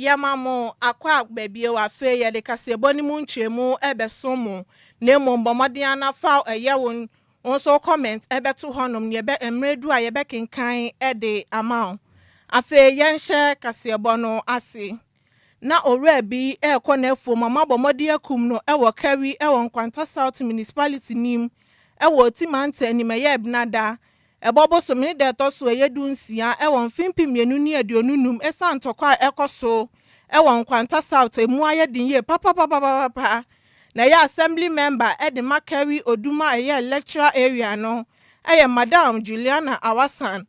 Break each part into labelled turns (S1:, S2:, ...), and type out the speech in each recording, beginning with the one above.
S1: Yamamo akwa baby wa fe ya de kase boni mu nchemu ebeso mu na emu mbomodian na fa eyewon onso comment ebeto honom ne ebe emredu a yebe kenkan de amount afe yenhye kase bono ase na owura bi ekọ Effum mama bomodi akum no ewo carry ewo Nkwanta South municipality nim ewo timante ni meye bnada ebobo so mini de to so eyedu nsia ewo mfimpi mienu ni aduonunum esa ntokwa ekoso ewo Nkwanta South emu ayedin ye papa na ya assembly member de makari oduma eye lecturer area no eye madam Juliana Awasan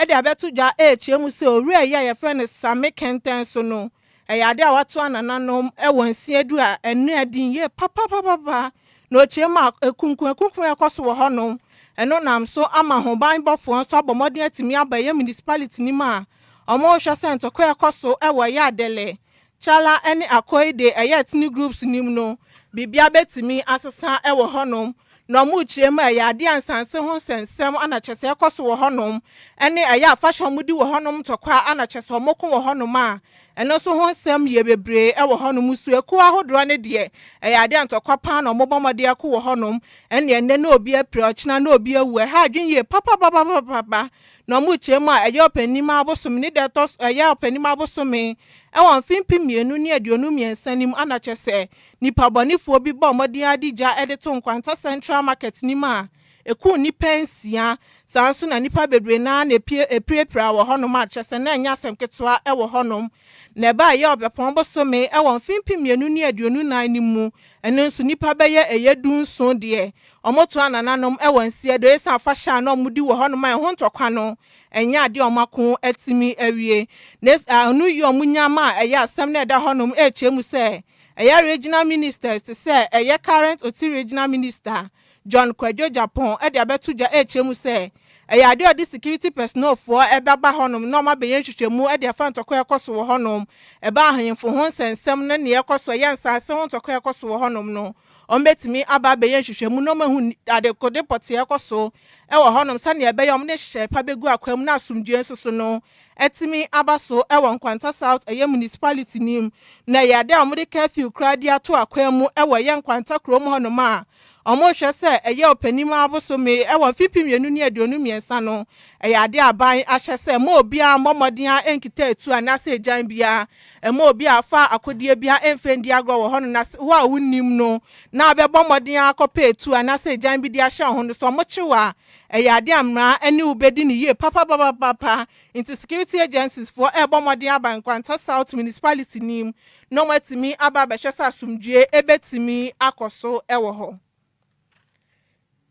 S1: de abetudwa chemu se owura ye friend Sami Kenten so no ade a wato anananom ewo nsiedu a enu adin ye papa no chema ekunkun ekoso wo honom eno nam so ama hoban bofo so abomodin atimi abaye municipality ni ma omo hwa center ko ekoso ewo ya adele chala ene akoide eye tini groups nim no bibia betimi asesa ewo honom no mu chema ade ansanse ho sensem anachese ekoso wo honom ene eye afasho mudi wo honom tokwa anachese omoko wo honom a eno so ho nsem ye bebre ewo honom su eku ahodro ne de ade antokwa pa na omobomode akọ wo honom ene na obi apre ochina na obi awu ha adwen ye papa no mu chema eye opanima abosom ni de to eye opanima abosom ewo mfimpi mienu ni aduonu miensanim anachese nipa bonifo bi bo modin adija edito Nkwanta Central Market ni ma eku ni pensia sanso na nipa bebre na epriepra wo honom achese na enya semketwa ewo honom na ba ye obepon bosome ewo mfimpi mienu ni aduonu nan ni mu eno nso nipa beye eyedun so de omoto anananom ewo nsie do esa fasha na omudi wo honom a ho ntokwa no enya ade omako atimi awie anu yi omunyama eye asem na eda honom echemu se eye regional ministers to say eye current oti regional minister John Kwadwo Japan e de abetudwa echemu se eye ade odi security personnel for ebaba honom no ma beye hwehwemu e de afa ntokwa ekoso wo honom eba ahenfo ho sensem na ne ekoso ye nsase ho ntokwa ekoso wo honom no ombetimi aba beye hwehwemu no mahu ade kode pote ekoso e wo honom sane ebe yom ne hye pa begu akwam na asumdue nsoso no etimi abaso e wo Nkwanta South eye municipality nim na ye ade amudi curfew kradi ato akwam e wo ye Nkwanta krom honom a omo hwe se eye opanima abosome ewo fipi mienu ni aduonu miensa no eye ade aban ahye se mo obi a momodin a enkita etu anase ejan bia mo obi afa akodie bia enfendi agro wo hono na wo a wunnim no na abebo modin akopa etu anase ejan bi dia hye ho no so mo chiwa eye ade amra ene ubedi ni ye papa into security agencies for ebo modin aban Nkwanta South municipality nim no matimi aba behwe sa asumdue ebetimi akoso ewo ho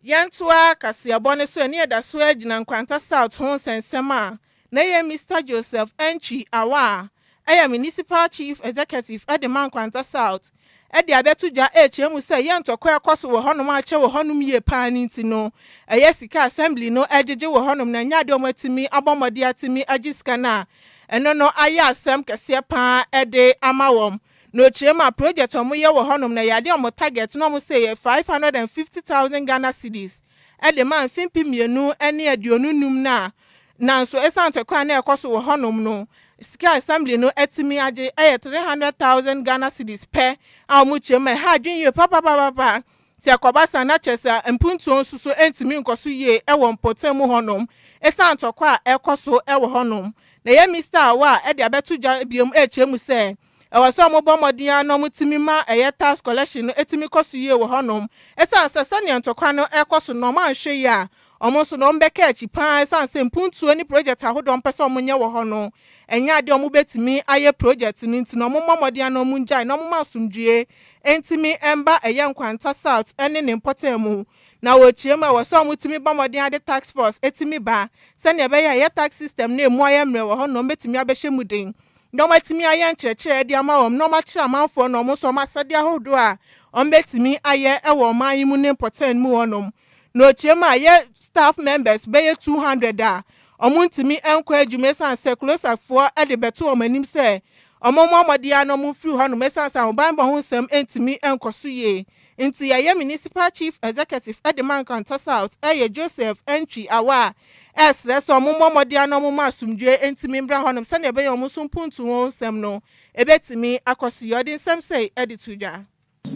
S1: Yantua kasi abone so eni eda so agina Nkwanta South ho sensema na ye Mr. Joseph Entry awa aya municipal chief executive at the Nkwanta South edi abetudwa echemu se ye ntokwa ekoso wo honom ache wo honom ye pani ntino eye sika assembly no ejeje wo honom na nyade omatimi abomode atimi agisika na eno no aya asem kese pa ede amawom no chema project omoye wo honom na yade omo target no mo say 550,000 Ghana cedis e de man fimpi mienu ene aduonunum na nanso esante kwa na ekoso wo honom no sika assembly no etimi age 300,000 Ghana cedis pe a omo chema ha adwen ye papa si akobasa na chesa mpuntu onsuso entimi nkoso ye e wo mpotemu honom esante kwa ekoso e wo honom na ye Mr. Awa e de abetudwa biom echemu se ewa so mo bomodin no mutimi ma eye tax collection no etimi koso ye wo honom esa asesa ne ntokwa no ekoso no ma hwe ya omo so no mbeka achi pa esa se mpuntuo ni project ahodo mpese omo nye wo hono enya ade omo betimi aye project ni ntino mo momodin no munjai no mo masumdue entimi emba eye Nkwanta South ene ne important na wo chiema wo so mutimi bomodin ade tax force etimi ba se ne be ya tax system na emu aye mre wo hono betimi abehye muden no matimi aye ncheche de amawom no machira manfo no mo so masade ahodo a ombetimi aye ewo man mu ne important mu honom no chema aye staff members be 200 a omuntimi enkwa adwumesa se closer for e de beto omanim se omomomode no mu free honom esansa obanbo ho nsem entimi enkoso ye nti aye municipal chief executive Nkwanta South aye Joseph Entry awa esre so mo mmomodi anomo masumdwe entimi mbra honom se ne be yo muso mpuntu won nsem no ebetimi akosi yodi nsem say editudwa.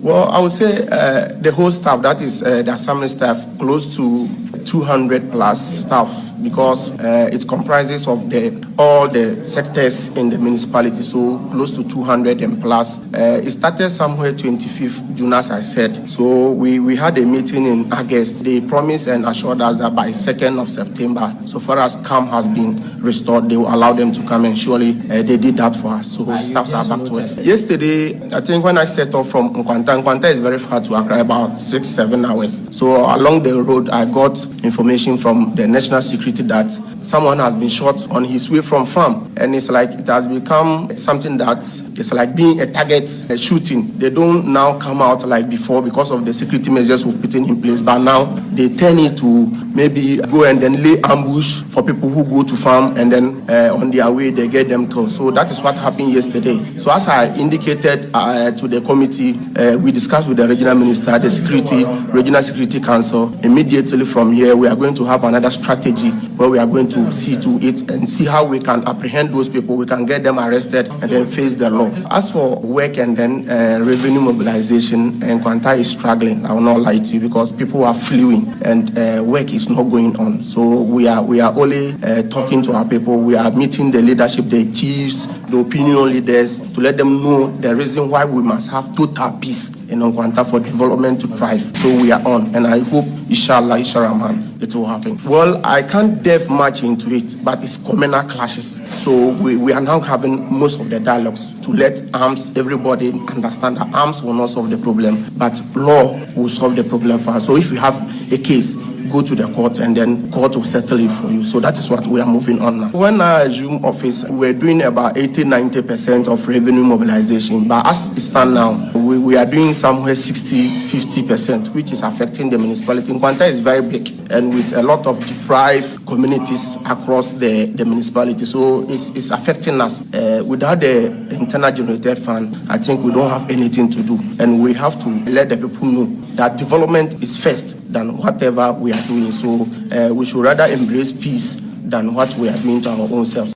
S2: Well, I would say the whole staff, that is the assembly staff, close to 200 plus staff, because it comprises of all the sectors in the municipality, so close to 200 and plus. It started somewhere 25th June, as I said. So we had a meeting in August. They promised and assured us that by 2nd of September, so far as camp has been restored, they will allow them to come, and surely they did that for us. So staffs are back to work. Yesterday, I think when I set off from Nkwanta is very far to Accra, about 6-7 hours. So along the road, I got information from the national security that someone has been shot on his way from farm, and it's like it has become something that it's like being a target shooting. They don't now come out like before because of the security measures we've put in place, but now they turn it to maybe go and then lay ambush for people who go to farm, and then on their way they get them killed. So that is what happened yesterday. So as I indicated to the committee, we discussed with the regional minister, the regional security council. Immediately from here, we are going to have another strategy where we are going to see to it and see how we can apprehend those people, we can get them arrested and then face the law. As for work and then revenue mobilization, Nkwanta is struggling. I will not lie to you, because people are fleeing and work is not going on. So we are only talking to our people. We are meeting the leadership, the chiefs, the opinion leaders, to let them know the reason why we must have total peace in Nkwanta for development to thrive. So we are on, and I hope, inshallah, Rahman, it will happen. Well, I can't delve much into it, but it's communal clashes. So we are now having most of the dialogues to let everybody understand that arms will not solve the problem, but law will solve the problem for us. So if you have a case, go to the court, and then court will settle it for you. So that is what we are moving on now. When I assume office, we're doing about 80-90% of revenue mobilization, but as it stands now, we are doing somewhere 60-50%, which is affecting the municipality. Nkwanta is very big, and with a lot of deprived communities across the municipality, so it's affecting us. Without the internal generated fund, I think we don't have anything to do, and we have to let the people know that development is first than whatever we are doing. So we should rather embrace peace than what we are doing to our own selves.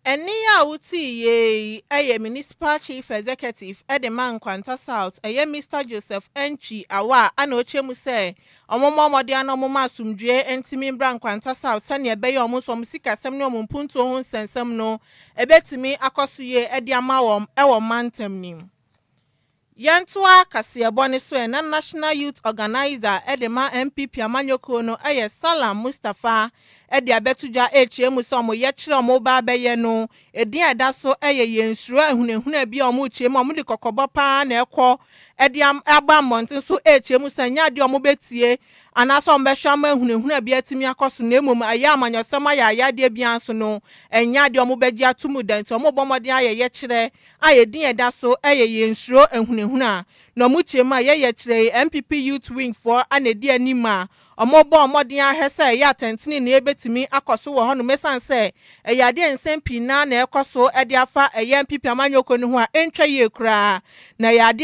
S1: Eni ya uti ye municipal chief executive Edeman Nkwanta South Mr. Joseph Enchi awa ana ochemu se omomomode anomoma asumdwe entimi mbra Nkwanta South sane ebeye omuso musika sem ne ompuntu ho nsensem no ebetimi akosuye ediamawom ewo mantem nim. Yantua Kasiebone so na National Youth Organizer Edema MPP Amanyoko no Salam Mustafa edi abetuja HM so mo ye kire mo ba beye no edin eda so yensuro ahunahuna bi omo chiem omo de kokobo pa na ekọ edi agba montin so HM sanya de omo betie anaso mbehwa ma ahunahuna bi atimi akoso na emom aya amanyosema ya de bia so no enya de omo beji atumu dan to omo bomode ye kire ayedin eda so yensuro ahunahuna no mu chiem ye kire MPP Youth Wing for anedi anima omobo omodin ahese ya tentini na ebetimi akoso wo hono mesan se eyade ensempi na ekoso ede afa MPP Amanyoko ne ho a entwa ye kura na yade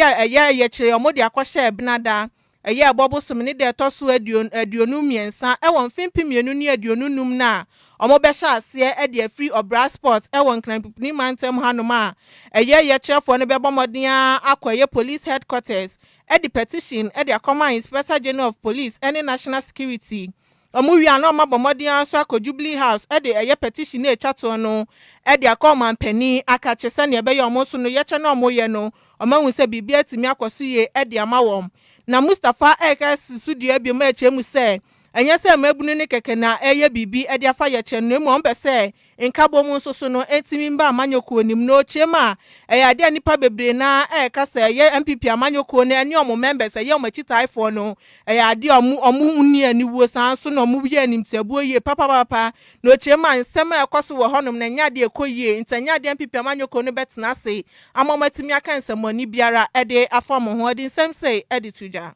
S1: ye kire omode akosha ebnada ebobosom ne de toso aduonu miensa ewo mfimpi mienu ne aduonu num na omobesha ase ede free obra sport ewo nkranpipni mantem hanoma ye kirefo ne bebomodin akwaye police headquarters the petition the Command Inspector General of Police any national security omuwi ano mabomodian so Jubilee House the petition e twato no the Command Penny akachese ne be yomo so no yeche no moye no omahu se bibia atimi akoso ye the amawom na Mustafa eka susu de abiom echemu se enye se mabunu ne keke na bibi de afa yeche no mu ombe se nkabo mu nso so no etimi mba Amanyoko onim no chema ade anipa bebre na eka se MPP Amanyoko ne ani omo members omachitai for no ade omu ni aniwo san so no omu ye animtiabuo ye papa no chema nsem ekoso wo honom na nya de ekoyie ntanya de MPP Amanyoko no betena se amomatimi aka nsemoni biara de afam ho ade nsem se ade tuja.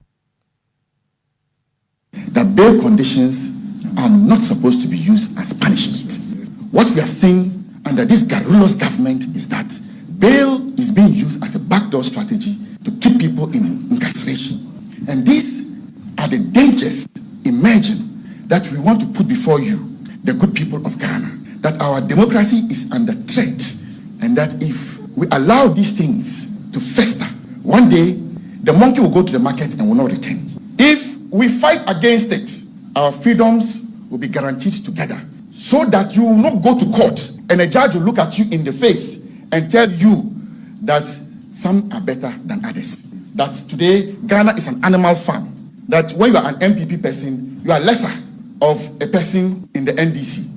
S3: That bail conditions are not supposed to be used as punishment. What we have seen under this garrulous government is that bail is being used as a backdoor strategy to keep people in incarceration. And these are the dangers emerging that we want to put before you, the good people of Ghana, that our democracy is under threat, and that if we allow these things to fester, one day the monkey will go to the market and will not return. If we fight against it, our freedoms will be guaranteed together, so that you will not go to court and a judge will look at you in the face and tell you that some are better than others. That today Ghana is an animal farm. That when you are an MPP person, you are lesser of a person in the NDC.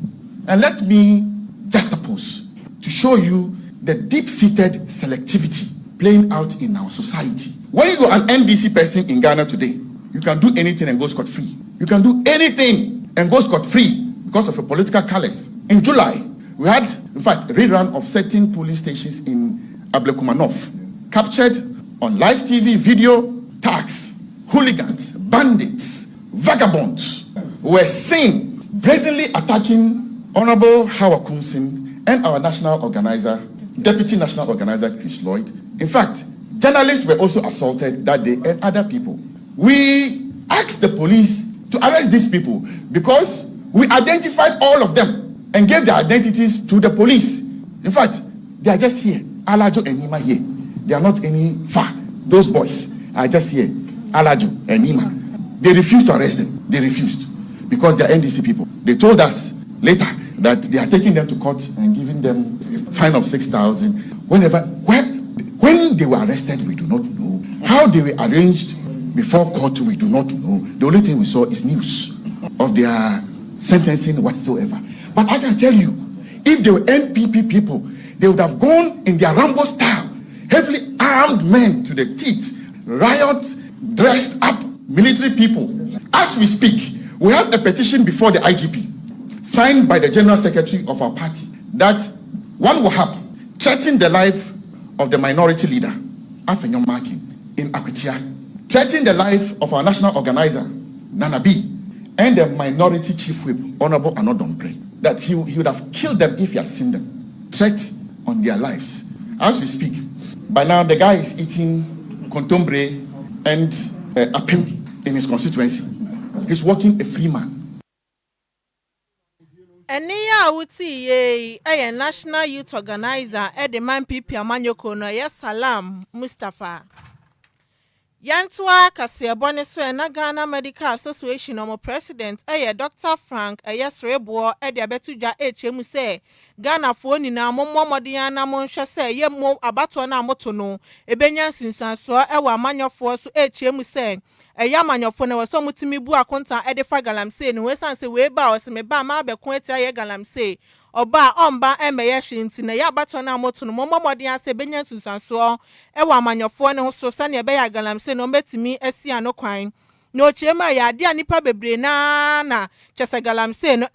S3: And let me juxtapose to show you the deep-seated selectivity playing out in our society. When you are an NDC person in Ghana today, you can do anything and go scot-free. You can do anything and go scot-free because of your political colors. In July, we had, in fact, a rerun of certain police stations in Ablekumanov, captured on live TV video, thugs, hooligans, bandits, vagabonds were seen brazenly attacking Honorable Howard Kunsin and our national organizer, Deputy National Organizer Chris Lloyd. In fact, journalists were also assaulted that day and other people. We asked the police to arrest these people because we identified all of them and gave their identities to the police. In fact, they are just here. Alajo and Nima here. They are not any far. Those boys are just here. Alajo and Nima. They refused to arrest them. They refused because they are NDC people. They told us later that they are taking them to court and giving them a fine of 6,000. When they were arrested, we do not know. How they were arranged before court, we do not know. The only thing we saw is news of their sentencing whatsoever. But I can tell you, if they were NPP people, they would have gone in their Rambo style, heavily armed men to the teeth, riot, dressed up military people. As we speak, we have a petition before the IGP, signed by the General Secretary of our party, that one will happen, threaten the life of the minority leader, Afenyo Markin, in Akwitia, threaten the life of our national organizer, Nana B, and the minority chief whip, Honorable Anodompre, that he would have killed them if he had seen them. Threat on their lives. As we speak, by now the guy is eating contombre and apim in his constituency. He's working a free man.
S1: Enia wuti ye a national youth organizer the man pipi amanyoko no yes Salam Mustafa. Yantua Kasiabone so na Ghana Medical Association omo president Dr. Frank Rebo de abetuja HM say Ghana fo nyina mommodian na monhwe say ye mo abato na moto no ebenya nsunsanso amanyofo so HM say amanyofo na waso mutimi bu akonta fa galamsey no wesanse we ba o se me ba ma abeko etia ye galamsey oba omba emeye hwinti na ya abato na moto no mommodian say benya nsunsanso amanyofo ne ho so sane ebe ya galamsey no betimi asia no kwan no chema ya dia nipa bebre na chese galamsey no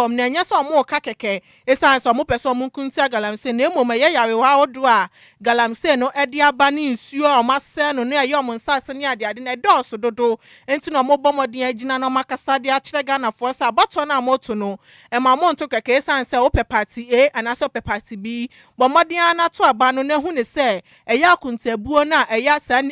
S1: om na nya so mo ka keke esan so mo pese mo kunti galamsey na emom ye yarewa odo a galamsey no edi aba ni nsuo o mase no na ye om nsase ne ade na edoso dodo enti no mo bomoden agina no makasa de a kire Ghana for sa bato na moto no ma mo nto keke esan se o party A ana so party B bomoden na to aba no na hu ne se ya kuntabuo na ya san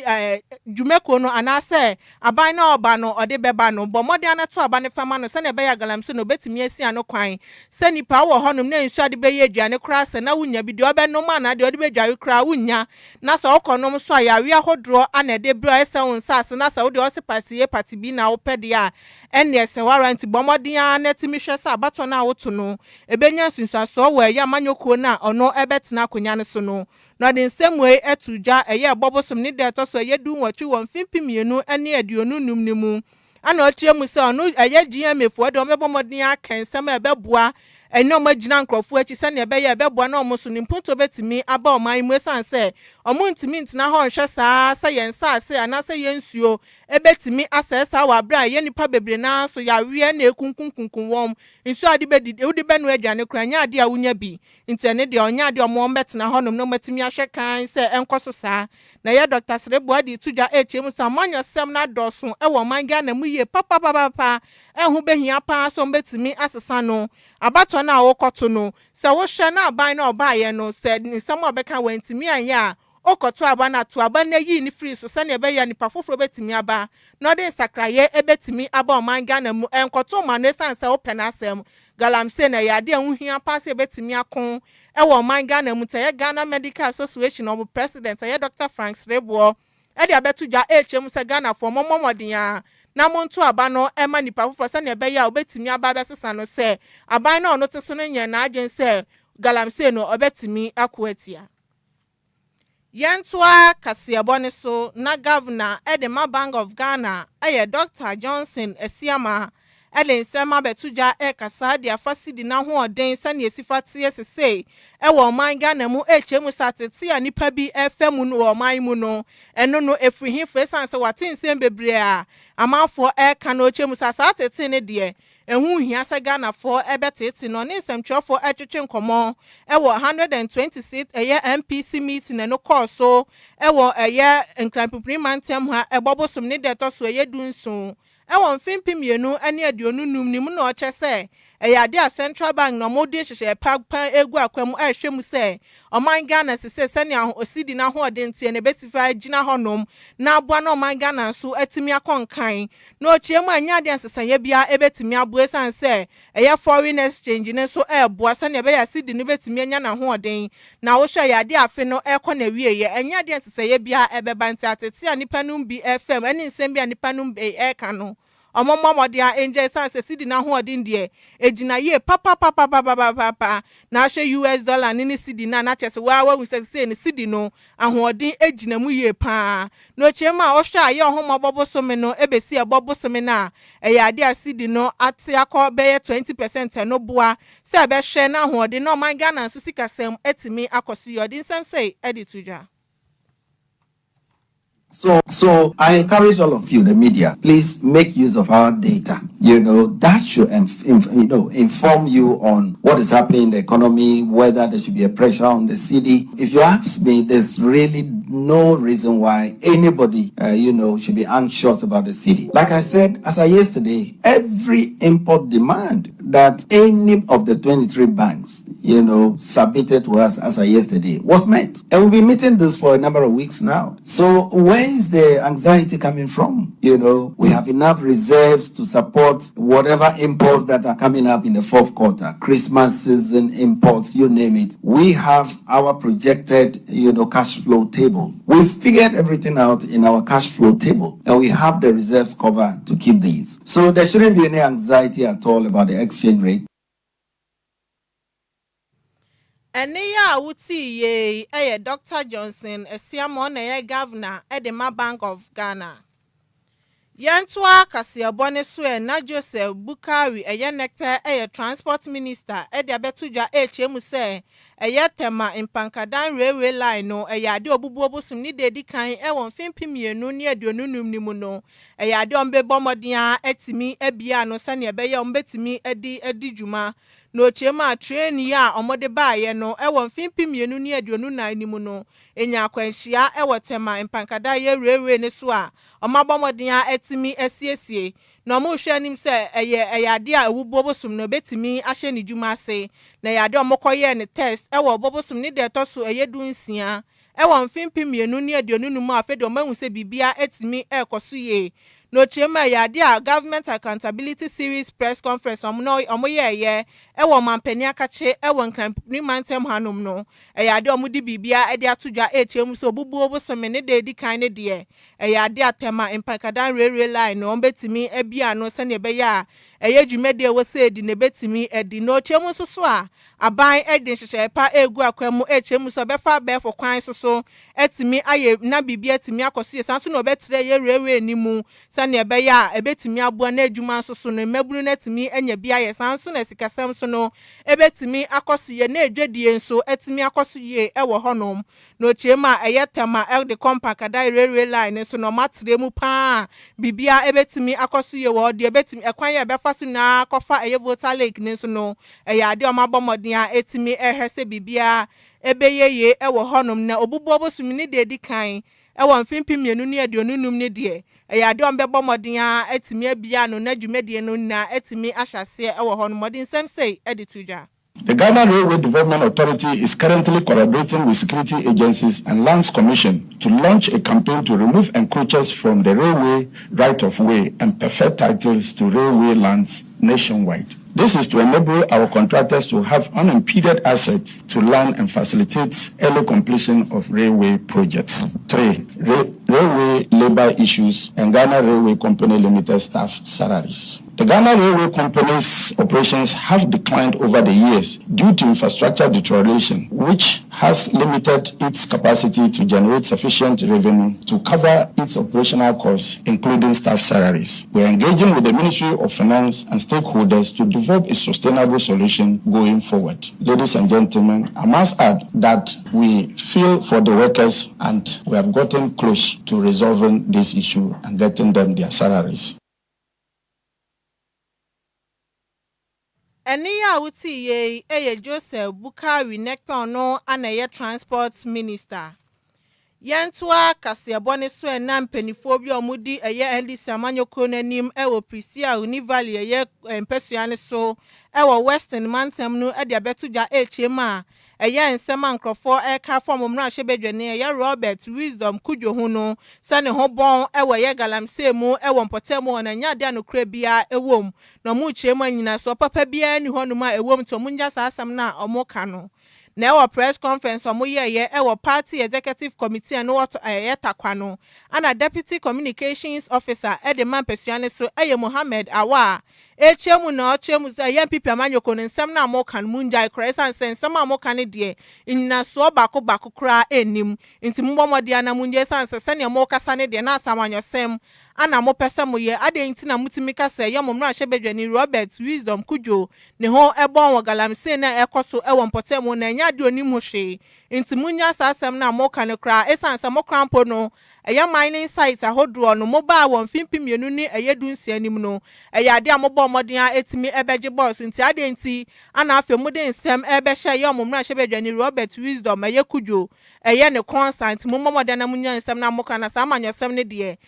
S1: dwumeko no ana se aban na oba no ode beba no bomoden na to aba ne fama no se ne be ya galamsey no betimi asia no kwan se nipa wo honum na nsu ade be ye aduane kra se na wunya bi de obeno ma na de ode be dware kra wunya na se okonom so ya wi ahodro ana de bro ese wonsase na se wo de o se party A party B na wo pede a ene se warranty bomoden na timi hwe se abato na woto no ebenya nsunsaso wo ya manyoko na ono ebetena konya ne so no na de nsemwe etuja bobosom ni de to so du nwatwi won fimpimienu ene aduonu num ne mu ana ochie mu se onu GMF de omebomoden akensem ebeboa eno magina nkrofo achi se ne ebeboa na omuso ni mpunto betimi aba oman mu esanse omuntimi ntina ho nhwe saa se yensa se ana se yensuo ebetimi asesa wa bra ye nipa bebre na so ya wie na ekunkunkunkun wom nsu ade bedidi udi benu aduane kranya ade a wunya bi ntene de onya ade omo betena honom no matimi ahwe kan se enkoso saa na ye Dr. Rebo ade tuja HM samanya sem na doso wo manga na mu ye papa ehu behia pa so betimi asesa no abato na wokoto no se wo hwe na aban na oba ye no se nsem obeka wantimi anya okoto aba na to aba na yi ni free so se na ebe ya nipa foforo betimi aba no de sakraye ebetimi aba oman Ghana mu enkoto ma no sanse open asem galamse na ya de ehunhia pass ebetimi akon e wo oman Ghana mu te Ghana Medical Association of President ye Dr. Frank Srebo e de abetu dwa ehem se Ghana for momodin ya na monto aba no e ma nipa foforo se na ebe ya obetimi aba besesa no se aba na ono te so no nya na adwen se galamse no obetimi akwatia Yentua Kasiabone so na governor Edema Bank of Ghana Dr. Johnson Esiama nsema betuja kasa dia fasidi na ho oden sane esifatie sesei wo man Ghana mu echemu satete a nipa bi efam no wo man mu no eno no efrihin fresan se watinsen bebre a amanfo ka no echemu satete ne de ehun hia se Ghana for ebetete no ne semtwofo etwetwe nkomo wo 126 MPC meeting no call so wo nkranpipri mantem ha ebobosom ne de to so dunso ewon fimpim yenu ane aduonunum nim na oche se ade a Central Bank no modi hyehyɛ pan egu akwam ehwemu se oman Ghana se ne osidi na ho odente ne betifa gina honom na aboa na oman Ghana so atimi akonkan na ochiemu anya ade ansesanye bia ebetimi aboa san se foreign exchange ne so eboa se ne be ya sidi ne betimi anya na ho oden na wo hwɛ ade afe no ekɔ na wieye anya ade ansesanye bia ebeba ntatete a nipa num bi FM ane nsem bia nipa num be eka no omomomode a enje sanse sidi na ho odin de ejina ye papa na hwe US dollar ni sidi na chese wa se ne sidi no ahoodin ejina mu ye pa no chema o hwe aye ohoma bobosome no ebesi ebobosome na ade a sidi no ate akọ be 20% no boa se be hwe na ahoodin no man Ghana so sikasem etimi akoso yodin sem say editujwa.
S4: So I encourage all of you, the media, please make use of our data. That should inform you on what is happening in the economy, whether there should be a pressure on the city. If you ask me, there's really no reason why anybody, should be anxious about the city. Like I said, as of yesterday, every import demand that any of the 23 banks, submitted to us as of yesterday was met. And we'll be meeting this for a number of weeks now. So where is the anxiety coming from? We have enough reserves to support whatever imports that are coming up in the fourth quarter. Christmas season imports, you name it. We have our projected, cash flow table. We've figured everything out in our cash flow table, and we have the reserves covered to keep these. So there shouldn't be any anxiety at all about the exchange rate.
S1: Eniya wuti ye Dr. Johnson Esiamo na governor Edema Bank of Ghana. Yentua Kasiabone so na Joseph Bukari nekpe transport minister de abetudwa ehemu se tema impankadan railway line no ade obubuobusum ni de dikan won fimpimienu ni aduonunum ni mu no ade ombebomodin etimi abia no sane ebeye ombetimi edi dwuma no chema train ya omode baaye no won fimpimienu ni aduonunan ni mu no enya akwanhia tema impankada ye railway ne so a omabomodin etimi esiesie no mo hwe anim se ade a ewubuobusum no betimi ahye ni dwuma ase na ade omokoye ne test obobosum ni de toso dunsia mfimpimienu ni aduonunum afede omahu se bibia etimi ekoso ye no chema ade a government accountability series press conference omoye mampani akache nkranpni mantem hanom no ade omudi bibia ade atodwa echemu so obubuobosum ne de dikan ne de ade atema impakadan railway line no betimi abia no se ne beya dwumede wo se di ne betimi edi no chemu so a aban edin hyehyɛ pa egu akwamu echemu so befa befo kwan so etimi aye na bibia etimi akoso yesanso no betre ye railway ni mu sane ebeya ebetimi aboa na adwuma so no mabunu na etimi anya bia yesanso na sikasam so no ebetimi akoso ye na edwadie nso etimi akoso ye ewo honom no chema tema de compact railway line so no matre mu pa bibia ebetimi akoso ye wo de ebetimi ekwan ye befa so na kofa voter lake ne so no ade omabomodin etimi ehwese bibia ebeyeye ewo honom na obubuobosum ni de dikan ewo mfimpimienu ni aduonunum ni de ade ombebomodin etimi abia no na dwumedie no na etimi ahyase ewo honom modin sem sei editudwa.
S5: The Ghana Railway Development Authority is currently collaborating with security agencies and Lands Commission to launch a campaign to remove encroachers from the railway right-of-way and perfect titles to railway lands nationwide. This is to enable our contractors to have unimpeded access to land and facilitate early completion of railway projects. 3. Railway labor issues and Ghana Railway Company Limited staff salaries. The Ghana Railway Company's operations have declined over the years due to infrastructure deterioration, which has limited its capacity to generate sufficient revenue to cover its operational costs, including staff salaries. We are engaging with the Ministry of Finance and stakeholders to develop a sustainable solution going forward. Ladies and gentlemen, I must add that we feel for the workers and we have gotten close to resolving this issue and getting them their salaries.
S1: Eni ya wuti ye Joseph Bukari nekpa no ana transport minister. Yentua kasiabone so na mpanifo bi omudi NDC amanyoko nanim ewo Prisia Univali mpesuane so ewo Western Mantem no de abetuja HMA nsema nkrofo ka form mra hwebedwane Robert Wisdom Kudwo hu no sane ho bon ewo galamse mu ewo mpotemu na nya de anokra bia ewom na mu chemu anyina so papa bia ni honu ma ewom to munja asam na omoka no. Na press conference omoye party executive committee and what takwano and a deputy communications officer Edeman Pesuane so Mohammed Awa chemu na chemu za pipi amanyoko nsem na amokan munja ikra san sama amokan de inna so bako kra enim nti mbomode ana munje san se ne amoka ne de na asamanyosem ana mo pese mo ye ade nti na mutimika se yomomra hyebedwani Robert Wisdom Kudwo ne ho ebon wo galamse na ekoso ewo mpotemu na nya de onim ho hwe nti munya asasem na amokan kra esan se mo krampo no mining site ahodro no mobile won fimpi mienu ni dunsi anim no ade amobọ modern etimi ebeje boss nti ade nti ana afa muden nsem ebehye yomomra hyebedwani Robert Wisdom Kudwo ne consent momomode na munya nsem na amokan na samanyosem ne de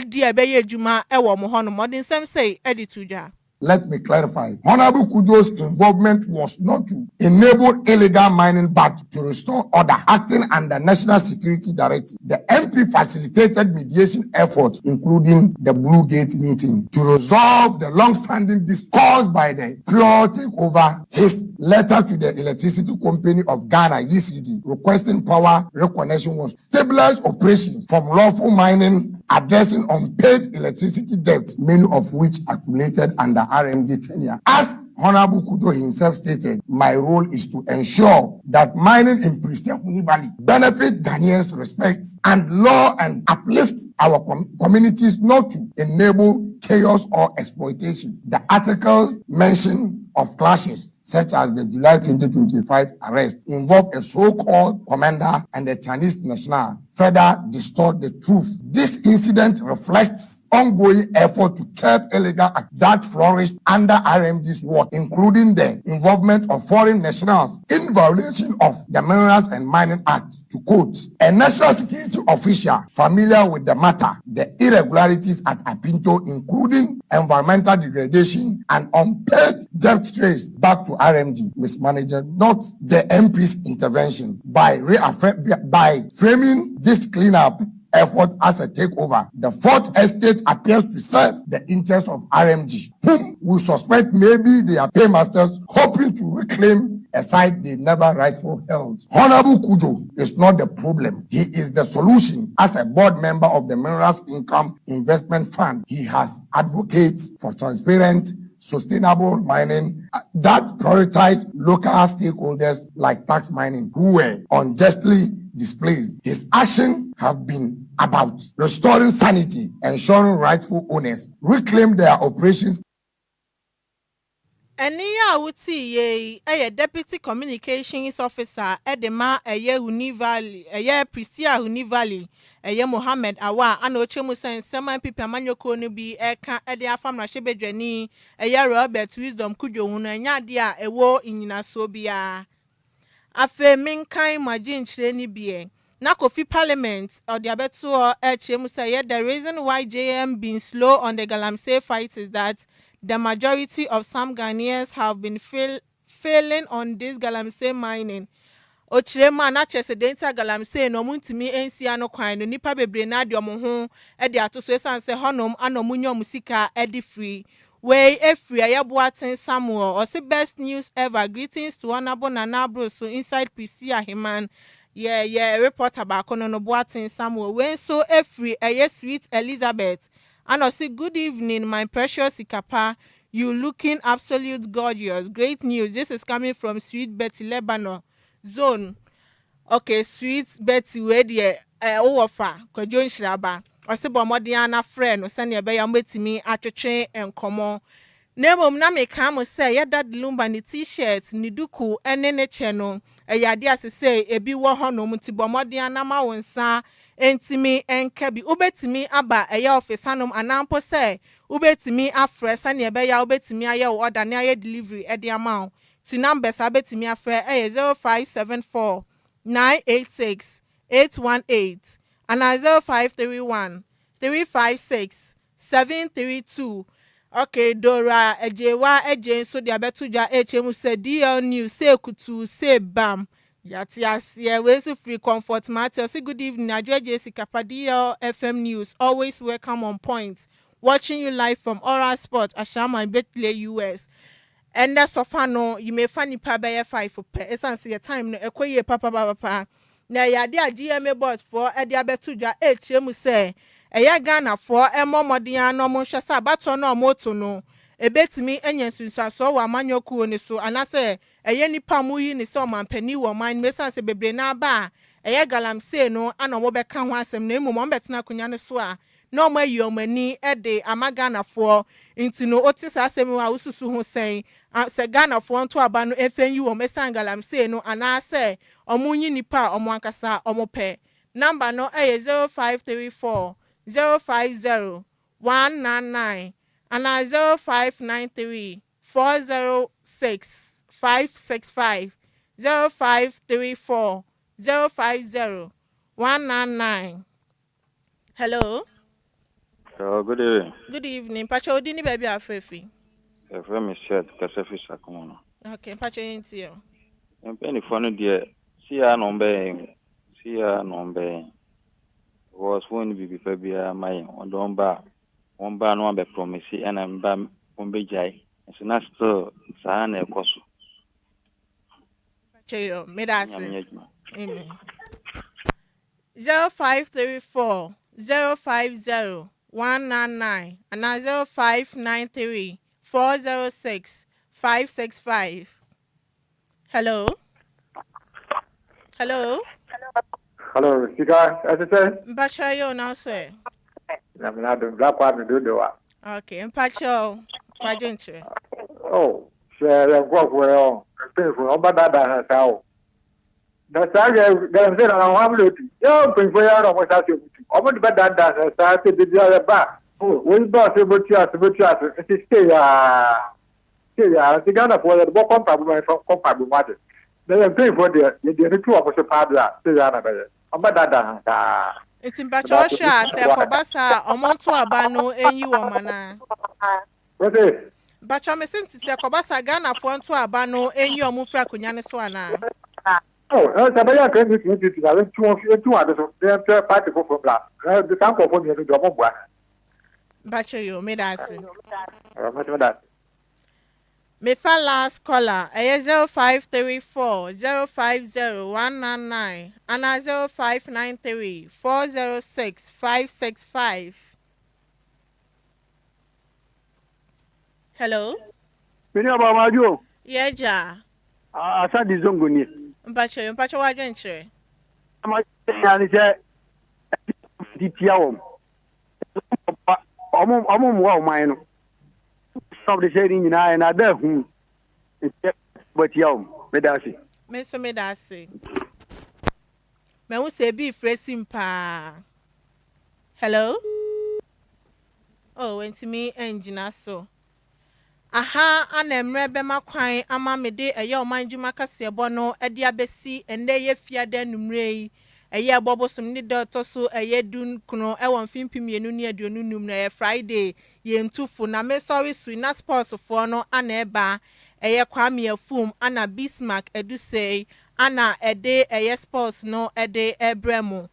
S1: di ebeye adwuma ewo mo hono modern nsem say edituja.
S3: Let me clarify. Honorable Kudwo's involvement was not to enable illegal mining but to restore order. Acting under National Security Directive, the MP facilitated mediation efforts, including the Blue Gate meeting, to resolve the long-standing dispute caused by the pure takeover. His letter to the Electricity Company of Ghana, ECG, requesting power reconnection was stabilized operations from lawful mining, addressing unpaid electricity debt, many of which accumulated under RMD tenure. As Honorable Kudwo himself stated, my role is to ensure that mining in Prisia Valley benefit Ghanaians' respect and law and uplift our communities, not to enable chaos or exploitation. The articles mention of clashes, such as the July 2025 arrest, involve a so-called commander and a Chinese national, further distort the truth. This incident reflects ongoing effort to curb illegal acts that flourished under RMD's watch, including the involvement of foreign nationals in violation of the Minerals and Mining Act. To quote, a national security official familiar with the matter, the irregularities at Apinto, including environmental degradation and unpaid debt traced back to RMD mismanagement, not the MP's intervention. By framing this cleanup effort as a takeover, the fourth estate appears to serve the interests of RMG, whom we suspect maybe they are paymasters hoping to reclaim a site they never rightfully held. Honorable Kudwo is not the problem. He is the solution. As a board member of the Minerals Income Investment Fund, he has advocated for transparent, sustainable mining that prioritize local stakeholders like tax mining who were unjustly displaced. His actions have been about restoring sanity, ensuring rightful owners reclaim their operations.
S1: Eniya wuti deputy communications officer Edema Univali Prisia Univali Mohammed Awa ana ochemu sema pipa manyoko no bi eka ede afam na hyebedwani Robert Wisdom Kudwo hu na nya de a ewo nyina so bia afa minkan magin chire ni bie na kofi parliament or the abeto chemu say the reason why JM been slow on the Galamsey fight is that the majority of some Ghanaians have been failing on this galamsey mining. Ochirema na chese denta galamsey no muntimi ensia no kwan no nipa bebre na de omo ho e de atoso esanse honom anomunyo musika e de free. Way free Ayeboaten Samuel or say best news ever. Greetings to Honorable Nana Broso inside Prisia Himan. Yeah, report about no Boaten Samuel. When so free sweet Elizabeth. And I say good evening, my precious Sikapa. You looking absolute gorgeous. Great news. This is coming from Sweet Betty Lebanon. Zone. Okay, Sweet Betty, where the offer, Kojon Shraba. Or say Bomodiana friend, or send your bay and wait me at your train and come on. Nemom na me come say ya that Lumba ni t-shirt ni duku ene ne cheno ya dia se say ebi wo hono muti bomodiana ma wonsa entimi enkebi ubetimi aba eya office hanom anampo say ubetimi afre sane ebe ya ubetimi aye order na aye delivery e de amount ti numbers abetimi afre 0574 986 818 and 0531 356 732. Okay, Dora Adjoa Agyei so dia betuja HM say DL news say kutu say bam. Yatias we so free comfort matter. Say good evening, Adjoa Agyei Sikapa DLFM news. Always welcome on point. Watching you live from Oral Sport, Ashama, Bethlehem, US. And that's so far no, you may find nipa by 5 for pay. Esanse your time no ekoye papa. Na ya dia GMA board for edia betuja HM say eya Ghana for emomodian no mo hwesa bato no moto no ebetimi enye sunsaso wa manyoku ni so anase eye nipa mu yi ni so mampani wo man mesanse bebre na ba eya galamsey no ana mo beka ho asem na emu mo betena kunya ne so a no mo ayi omani e de amagana for intino otisa asem wa ususu ho sen se Ghana for nto aba no efenyi wo mesan galamsey no anase omunyi nipa omo ankasa omo pe number no 0534 050 199 and 0593 406 565 0534 050 199. Hello.
S6: Good evening.
S1: Good evening. Pacho Dini baby afrefi.
S6: Effum is said Kasafi Sakono.
S1: Okay, Pacho into you.
S6: And penny funny dear. See ya nombe. Was one be before my on one bar no be promise and I'm bam on bejai. And so that's still Sahana Kosu.
S1: Pacho, medasi. Amen. 0534 050 199 and 0593 406 565. Hello. Hello,
S7: Sika, as I said,
S1: Mpacho now sir.
S7: I'm not doing black one to do that.
S1: Okay, Mpacho, why don't you?
S7: Oh, share and walk well, painful, but that has how. The Saga, there's a one looking. Yo, bring for your almost as you. Almost better than that, I started the other back. Oh, we bought a butcher, it is still, the Ghana for the book comparable matter. They are paying for the two of us a padra, the other.
S1: It's in Mpacho Sha, say Kobasa, Omonto Abano, and you mana.
S7: What is?
S1: Mpacho me since say Kobasa Ghana for Onto Abano, and you mufra kunyane swana.
S7: Oh, Sabaya can be 2 others, they have party from black. The tank of one to drop one.
S1: Mpacho you, made us.
S7: Much of that.
S1: Me fa last caller, 0534 050 199 and 0593 406 565. Hello?
S8: Many of our you.
S1: Yeah, ja.
S8: I said this on Guni.
S1: Mpacho wa dwenche.
S8: I said, Titiaum. Omum, mine. Stop the shading in I and other whom. But young, Medasi.
S1: Meso medasi. Me wo say be fresim pa. Hello? Oh, enti me engine so. Aha, anemre be makwan ama me de eye omanjuma kase bono e de abesi ende ye fia da numrei. Eye bobosom ni de toso eye dun kuno e won fimpim yenu ni aduonu num na Friday ye ntufu na me sorry su na sports for no ana eba eye Kwame Effum ana Bismarck edusei ana ede eye sports no ede ebremu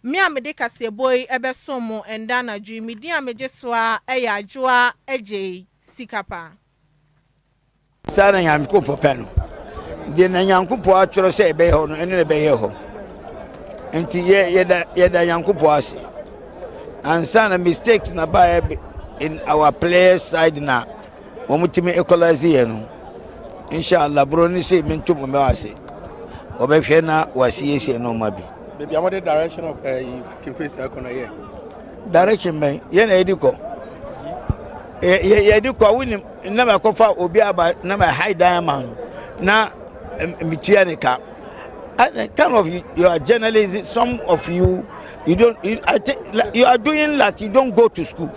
S1: me amede kaseboy ebesomo enda na dwi medi amejeswa eye Adjoa Agyei Sikapa
S9: sana nyankupo peno de na nyankupo atworo se ebe ho no ene ebe ho enti yeda nyankupo ase ansana mistakes na ba in our players side na omutimi equalize ye no inshallah bro ni se mentum me wase obehwe na wasiye no mabi
S2: Baby, I'm the direction of can face here.
S9: direction man ye na ediko ye ediko wini na ma kofa obi aba na ma high diamond na mitua ne ka kind of you are journalists, some of you don't I think you are doing like you don't go to school.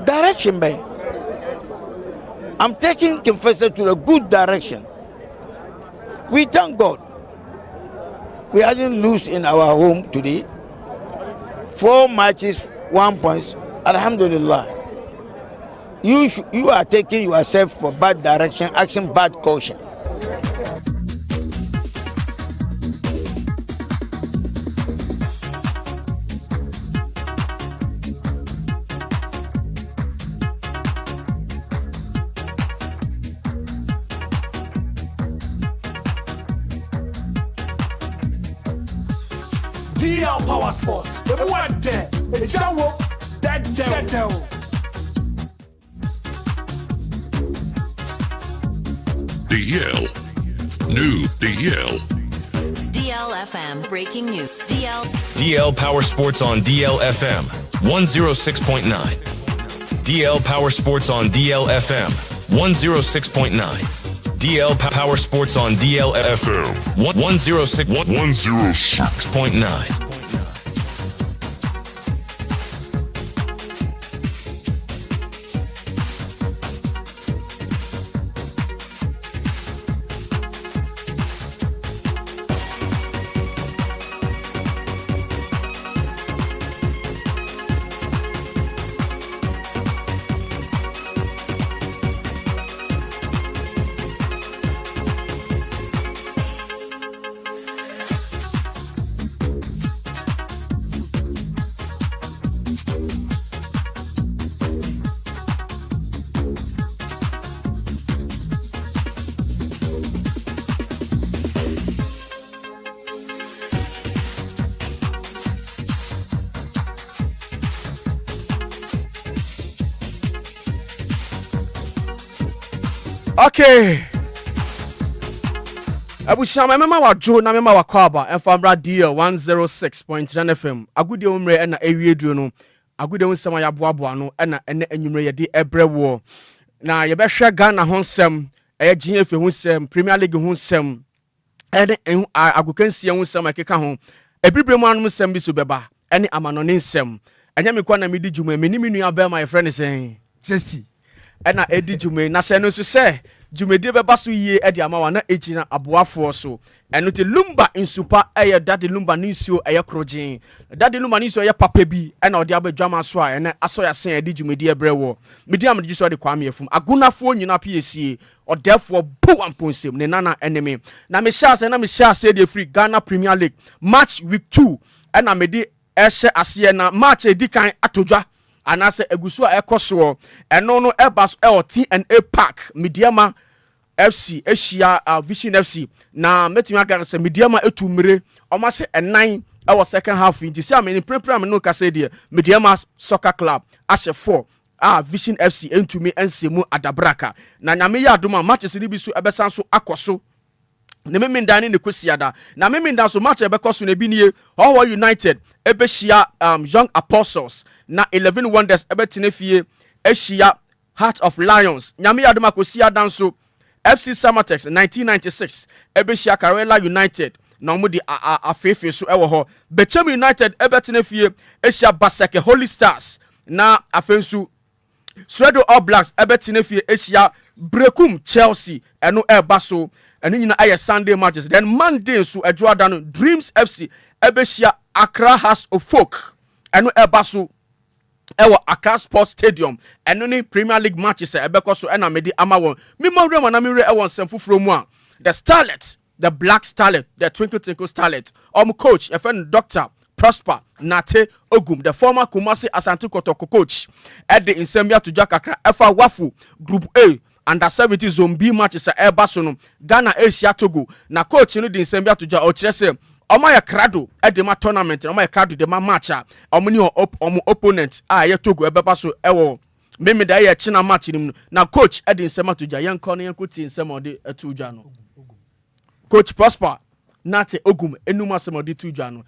S9: Direction man, I'm taking Confessor to a good direction. We thank God we didn't lose in our home today. 4 matches, 1 point. Alhamdulillah. You are taking yourself for bad direction, action, bad caution.
S10: DL Power Sports. The one there. The Jawo. That devil.
S11: DL. New DL.
S12: DLFM breaking news.
S13: DL Power Sports on DLFM 106.9. DL Power Sports on DLFM 106.9. DL Power Sports on DLFM 106.9.
S10: Okay. Abushama mema wa jo na mema wa kwaba enfamra DL 106.9 FM. Agude umre na ewiedu no. Agude unsema ya boaboa no na ene enwumre ye de ebrewo. Na ye behwe Ghana honsem, GFA honsem, Premier League honsem. Ene agukansie honsem akeka ho. Ebribremu anum sem bi so beba. Ene amanone nsem. Anya me kwa na medi djuma me ni menu aba my friend say Jessy. Ena edi djuma na se no so se djumedi beba so yie edi amawa na ejina aboafo so eno te Lumba insupa eye dade Lumba ninsuo eye krojin dade Lumba ninsuo eye papa bi ena odi abadwama so a ene aso ya sen edi djumedi ebrewo medi amde so de Kwame Effum agunafo nyina PSC odefo bu amponsem ne nana enemy na me sha se de free Ghana Premier League match week 2 ena medi ehye ase na match edikan atodwa anase egusu a ekoso eno no ebas TNA Park Mediama FC Asia Vision FC na metumi aka se Mediama etumire omase enan e second half inti se ameni prepare no ka se de Mediama Soccer Club ashe 4 Vision FC entumi ensemu adabraka na nyame ya adoma matches ni bi so ebesan so akoso ne memendane ne kwesiada na memenda so match ebekoso na bi nie Owo United ebehia Young Apostles na 11 Wonders ebetene fie ehia Heart of Lions nyame ya adoma kosia danso FC Samatex 1996 ebehia Karela United na omudi afefe so ewo ho Bechem United ebetene fie ehia Baseke Holy Stars na afensu Sredo All Blacks ebetene fie ehia Brekum Chelsea eno ebaso eno nyina aye Sunday matches then Monday so Adjoa Dreams FC ebehia Accra House of Folk eno ebaso ɛwɔ Accra Sports Stadium ɛno ne Premier League matches ɛbɛkɔ so ɛna mede ama wɔn memawura ma na mewura ɛwɔ nsɛm foforɔ mu a the Starlet, the Black Starlet, the Twinkle Twinkle Starlet, coach a friend Dr. Prosper Nate Ogum, the former Kumasi Asante Kotoko coach at the Insembia to Jakakra Efa Wafu Group A under 70 zone B matches at Airbasono Ghana Asia Togo na coach the Insembia to Ochese Omaya Krado at the tournament Omaya Krado the matcha omuni opponent ye Togo Ebaso Ewo Meme da ye China match na coach at the Insembia to Jayan Kone Kuti Insemo de Etujano Coach Prosper Nate Ogum enuma semodi Tujano.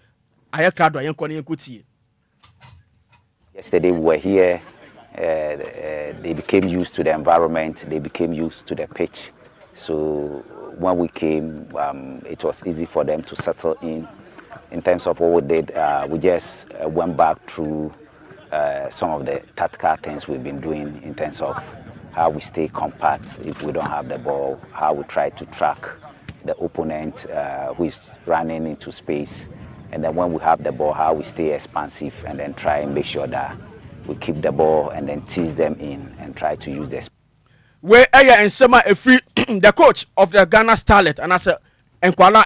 S14: Yesterday we were here. They became used to the environment. They became used to the pitch. So when we came, it was easy for them to settle in. In terms of what we did, we just went back through some of the tactical things we've been doing in terms of how we stay compact if we don't have the ball, how we try to track the opponent who is running into space. And then when we have the ball, how we stay expansive and then try and make sure that we keep the ball and then tease them in and try to use this.
S10: Where and Sema Efri, the coach of the Ghana Starlet, and as a Enquires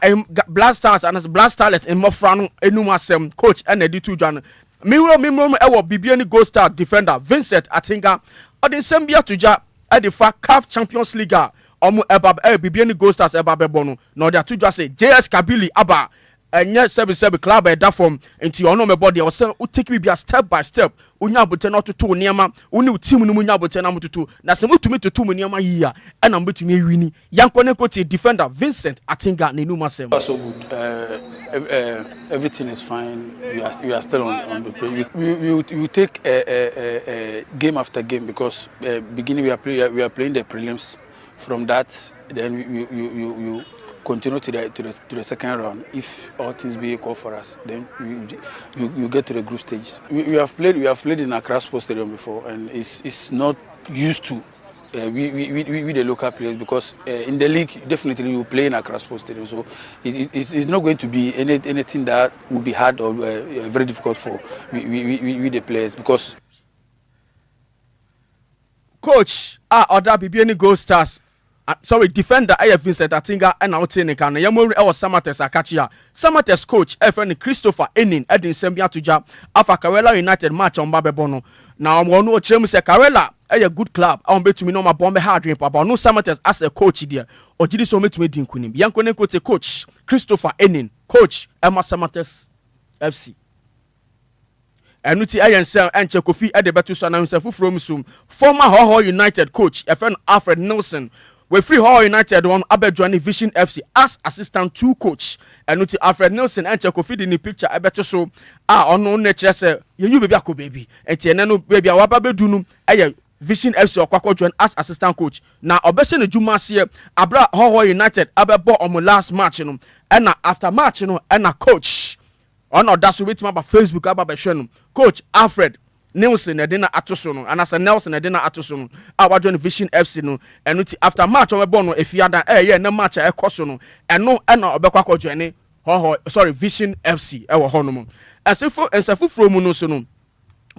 S10: Black Stars and as Black Starlet in Mofrano Enumasem coach and Editu Jan. Miro Ewo Bibiani Gold Star defender Vincent Atinga or the Sembia Tuja at the CAF Champions League. Bibiani Gold Stars Ebabebono. No, they are to just say JS Kabili Abba. And yes, seven club by that form into your normal body. I was saying, take me be a step by step. Unya button out to two nearma, unu team Munya button out to two. That's to me to 2 nearma year, and I'm between me winning. Young Koneko defender Vincent Atinga Ninuma Sem.
S15: So good. Everything is fine. We are still on the play. We take game after game because beginning we are playing the prelims. From that, then you continue to the second round. If all things be equal for us, then you get to the group stage. We have played in Accra Sports Stadium before, and it's not used to we the local players because in the league definitely you play in Accra Sports Stadium, so it's not going to be anything that will be hard or very difficult for we the players because.
S10: Coach, other Bibiani Gold Stars. Defender Vincent Atinga and Outene Kan. Yamori our Samates Akachia. Samates coach friend Christopher Enin Edin Sembia Tuja Alpha Karela United match on Babebono. Now I'm going to tell me say Karela a good club. I bet to me no my bombe hard dream papa. No Samates as a coach there. Or did so me to me dinkunim. Yankone kote coach Christopher Enin coach Emma Samates FC. Enuti Ayense and Chekofi at the Betus announcer from Sum. Former Hoho United coach friend Alfred Nelson. We free Hall United one Adjoa Vision FC as assistant 2 coach. And with Alfred Nelson and Chekofi in the picture, I bet so. No nature say you baby ako baby. And Tienano baby awababe dunum a Vision FC or Kwako join as assistant coach. Now obese ne Juma see Abra Hall United abebo on last match and after match and coach. That's wait about Facebook about coach Alfred Nelson edina atosono and as a Nelson edina atosono our join Vision FC no and after match on bono efiada na match e kosono eno na obekwa join Vision FC e wo hono ensafo from no so no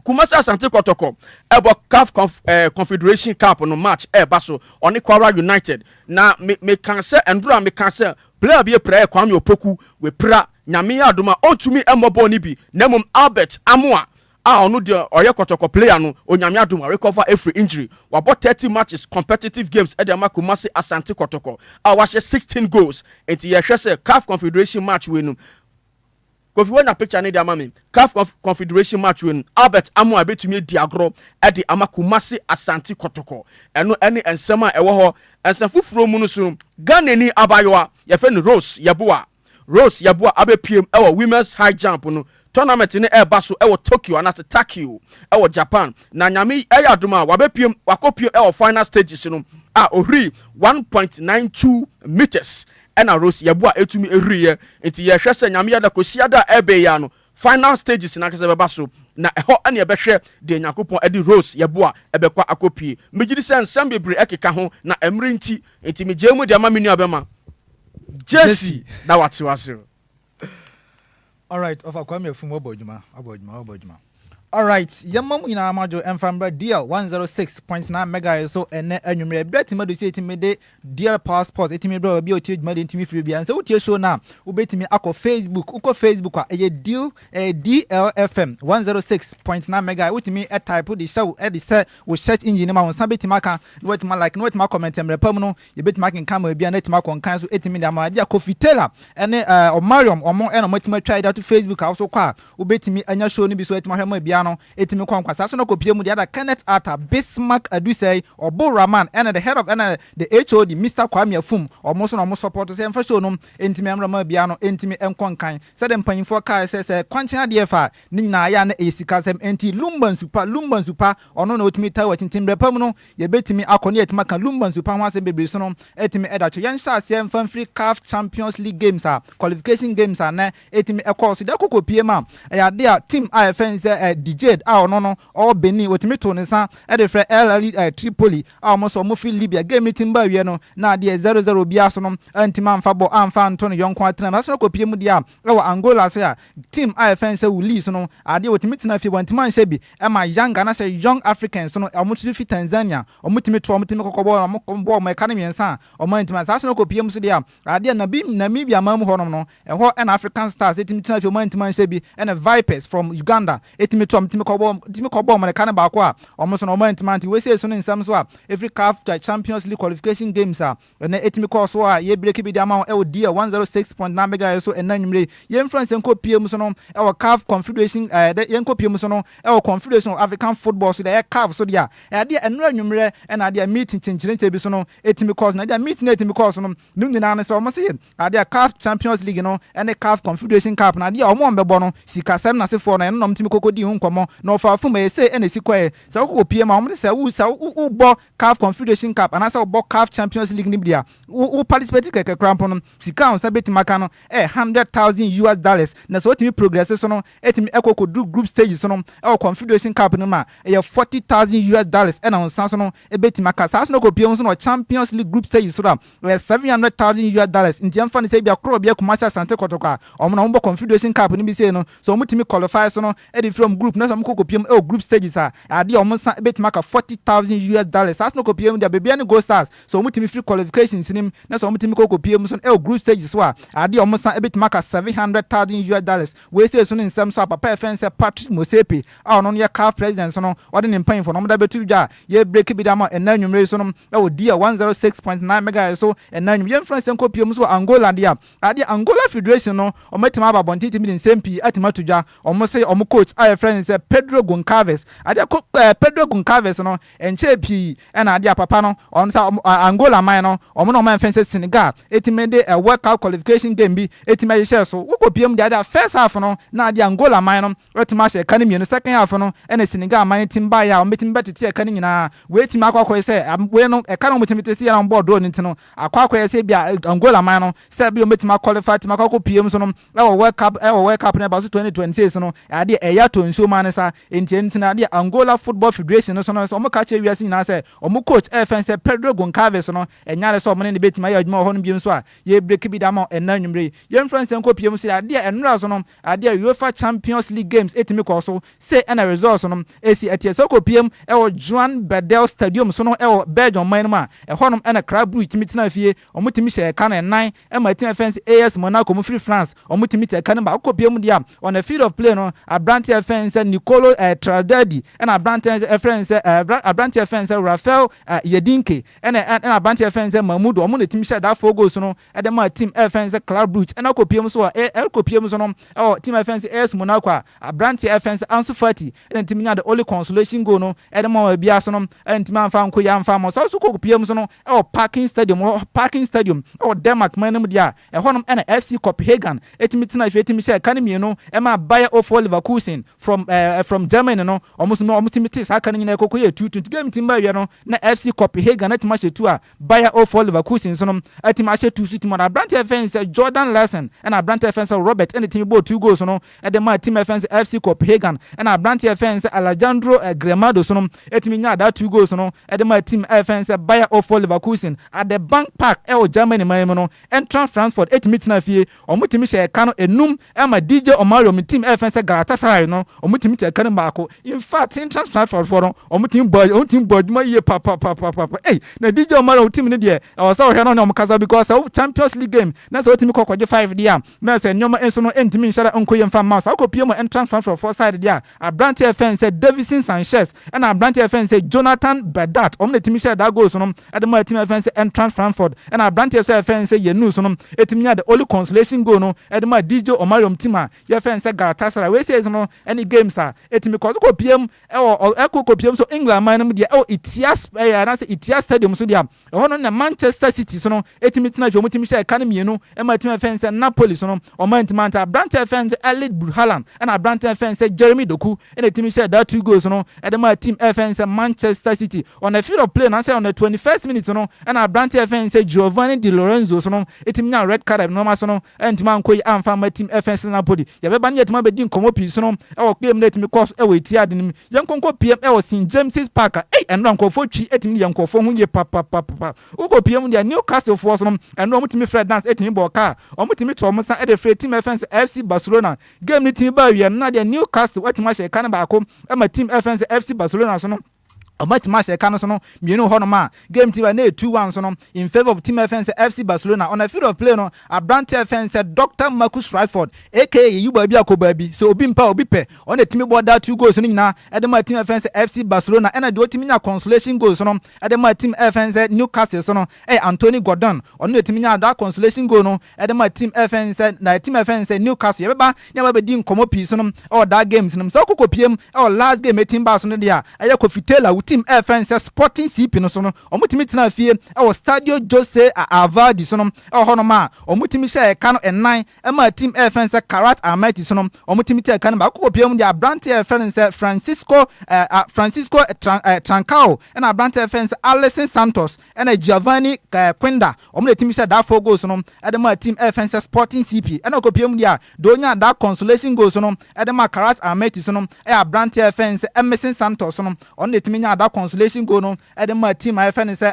S10: Kumasi Asante Kotoko ebo CAF Confederation Cup no match baso on Kwara United na me kan se endura me kan se player be prayer Kwame Opoku we pra nyame adoma ontumi embo ni bi nemum Albert Amoa onu de oye Kotoko player no onyame adoma recover every injury we bought 30 matches competitive games e de Kumasi Asante Kotoko we 16 goals enti ye hwe se CAF Confederation match we no Kofi wona picture ne de amame CAF Confederation match we no Albert Amoa betumi diagro e de Kumasi Asante Kotoko eno ene ensema e wo ho ensafufuro mu no so Ghanaian abayoa ye fe no Rose Yabua abe PM ewo women's high jump no tournament ne baso ewo Tokyo and at Tokyo ewo Japan na nyame eyadoma wabe PM wakopio ewo final stages no ohri 1.92 meters ena Rose Yabua etumi ehriye enti ye hwese nyame yada kosiada ebe ya no final stages na kase bebaso na eho ane ebehwe de Yakopon edi Rose Yabua ebekwa akopie megidi se nsem bebre ekeka ho na emre enti mejemu de ama menu abema Jessy na wati wasiro.
S16: All right, of Kwame Effum abojuma. All right, Yamam in Amajo and from DL 106.9 megahertz so and enumerate bet me do me de DL passport it me bro be o teach me intimi free bi and so tie show now we bet me akọ Facebook a deal DLFM 106.9 megahertz with me type the show the set we search engine ma won san bet me kan what ma like what ma comment em repam no you bet ma kan camera bi na tema kon kan so it me da ma dia Kofi Taylor and o Mariam o mo e no matima try that to Facebook also kwa we bet me anya show ni bi so etima hwema bia no etimi kwankwasa so no kopie mu the other Kenneth Arthur Bismarck Adusei Obo Rahman and the head of and the HOD Mr. Kwame Effum almost no support say emfa show no entimi amrama bia no entimi enkonkan say dem panyimfo kai say kwanchan de fa ni na ya na esika sem enti Lumba super ono no otimi tawa tintim repam no ye betimi akone etima kan Lumba super ho asem bebre so no etimi edacho yan sha se emfa free CAF Champions League games qualification games na etimi ekọ so de kokopie ma ya de team IFN say DJ no all Benin wotimi to nsa e de frɛ LL Tripoli almost mo fi Libya game meeting ba wie no na de 0-0 bia so no antima amfa bo amfa nto no yonko atena ma so kopie mu dia e wa Angola so ya team IFN say will so no ade wotimi tena fi wantima nhye bi e ma Yanga na say Young Africans so no omutimi fi Tanzania omutimi to omutimi kokobo mo e kan miensa omantima sa so no kopie mu so dia ade Namibia mamu honom no e ho an African Stars etimi tena fi omantima nhye bi and Vipers from Uganda etimi to omutimi kobo mo kan ba ko a omo so no omantima we say so no nsam so a every CAF Champions League qualification games na etimi course so a ye break bi diama e wo dia 106.9 megahertz so enanwumre ye France enko pie mu so no e wo CAF Confederation ye enko pie mu so no e wo Confederation of African Football so the CAF so dia e dia enanwumre e na dia meeting chinchirente bi so no etimi course na dia meeting etimi course no num nyina na so omo say dia CAF Champions League no and CAF Confederation Cup na dia omo mbebo no sikasem na sefo no no mtimi kokodi hu nkomo no fa fuma ye say ene sikwae sa wo pie ma omo say wo bo CAF Confederation Cup and asa wo CAF Champions League ni bia wo participate keke cramp no sika on sabeti maka no $100,000 na so timi progress so no etimi ekokodu group stage so no e Confederation Cup no ma e $40,000 and on san so no ebeti maka sa so no ko pie so no Champions League group stage so da $700,000 nti amfa ne say bia kro bia Kumasi Asante Kotoko omo na wo Confederation Cup ni bi say no so omo timi qualify so no e from group na so mo ko pie group stages ade omo san ebeti maka $40,000 sa so no ko pie dia bebia ne Go Stars so omo timi free qualifications nim na so omo timi ko pie so no group stages so ade omo san ebeti maka $700,000 we say so no nsam so papa fence Patrick Mosepe no ye CAF president so no ode ne mpan for no da betu dwa ye break bi da ma enanwumre so no e dia 106.9 megahertz so enanwum ye France enko pie so Angola dia ade Angola Federation no omo tima ba bonti timi nsempi atima to dwa omo say omo coach friends Pedro Goncalves ade Pedro Goncalves no enche pi e na ade papa no on sa Angola man no omo no man fence Senegal etime de World Cup qualification game bi etime ye share so wo ko pie mu de ade first half no na ade Angola man no etima share kan mienu second half no e na Senegal man team ba ya omo team betete e kan nyina we team akwa say we no e kan omo team tete ya na board do ni tino akwa say bia Angola man no say bia omo team qualify team akwa pie mu so no e World Cup na ba so 2026 no ade e ya to nso man sa enti na ade Angola Football Federation so no so omo ka che wiase nyina say omo coach FNC Pedro Goncalves no enyare so omo ne betima ya adwuma ho no biem so a ye break bi da ma enanwumre ye France enko pie mu so ade enura so no ade UEFA Champions League games etimi ko so say and results no esi etie so ko pie mu e wo Joan Bedel Stadium so no e wo Belgium man ma e honom e na Crabru timi tena fie omo timi share kan nan e ma team FNC AS Monaco mu free France omo timi te kan ba ko pie mu dia on the field of play no Abrante FNC Nicolo Tradadi and Abrante FNC Rafael Yedinke and Abrante FNC Mahmoud omo na timi share that 4 goals no e de ma team FNC Club Brugge and ko pie mu so ko pie mu so no team FNC AS Monaco Abrante FNC Ansu Fati and timi nya the only consolation goal no e de ma bia so no and timi amfa nko ya amfa mo so ko pie mu so no parking stadium Denmark manam dia e honom and FC Copenhagen etimi tena ife etimi share kan mienu e ma Bayer of Leverkusen from Germany no omo timi tis aka nyina kokoye 2-2 game timba wi no na FC Copenhagen atima she tu a Bayer 04 Leverkusen so no atima she tu suit mo na Brant fans Jordan Larson and Brant fans Robert and the team both 2 goals no and the team fans FC Copenhagen and Brant fans Alejandro Gremado so no etimi nya that 2 goals no and the team fans Bayer 04 Leverkusen at the Bank Park Germany man no entrance Frankfurt etimi tina fie omutimi she ka no enum ma DJ Omaro mi team fans Galatasaray no omutimi te ka no baako in fact entrance Frankfurt for no omutimi boy ma ye papa na DJ Omaro team ne de o sa o hwe no omkasa because Champions League game na so otimi kokwaje 5 dia na se nyoma enso no entimi nshara onkoye mfa mouse akopie mo entrance Frankfurt for side dia Abrante fans Davison Sanchez and Abrante fans Jonathan Bedat omne timi share that goals no adema team fans entrance Frankfurt and Abrante fans Yenu so no etimi nya the only consolation goal no adema DJ Omaro team a ye fans Galatasaray we say no any games a etimi kopiem kopiem so England man no dia Itias na say Itias stadium so dia hono na Manchester City so no etimi tina jo mutimi share kan mienu ema team fans Napoli so no Manta Abrante fans Elite Haaland and Abrante fans Jeremy Doku and the team said that 2 goals no and team fans Manchester City on the field of play and say on the 21st minute no and Abrante fans Giovanni Di Lorenzo so no etim nya red card no ma so no and man ko amfa ma team fans Napoli ya be ba ne etim be din komo pi so no e wo game net me course e wo tia de nim yan konko PM e wo St James's Park and ran ko fo twi etim yan ko fo hu ye papa wo ko PM dia Newcastle for so no and no mutimi Fred dance etim bo ka o mutimi to mo san e de Fred team fans FC Barcelona game ni team ba wi na de Newcastle wetima she kan ba ko e ma team fans FC Barcelona so no Omatima se kano so no mienu ho no ma game team na 2-1 so no in favor of team fans FC Barcelona on a field of play no Abrante fans Dr. Marcus Rashford aka Yuba bi akoba so obi mpa obi pe on the team board that 2 goals no nyina edema team fans FC Barcelona and the team nya consolation goals so no edema team fans Newcastle so no Anthony Gordon on the team nya that consolation goal no edema team fans na team fans Newcastle yeba nya ba di nkomo pi so no that games no so kokopiem last game team ba so no dia aya Kofitela team fans Sporting CP no so no omutimi tina fie Stadio Jose Avadi so no hono ma omutimi share ka no enan ma team fans Karat Amati so no omutimi tia ka no ba kokopiem dia Abrante fans Francisco Trancao and Abrante fans Alison Santos and Giovanni Quinda omutimi share that 4 goals so no edema team fans Sporting CP and okopiem dia donya that consolation goals so no edema Karat Amati so no Abrante fans Emerson Santos so no on the team that consolation goal no edema team I fan say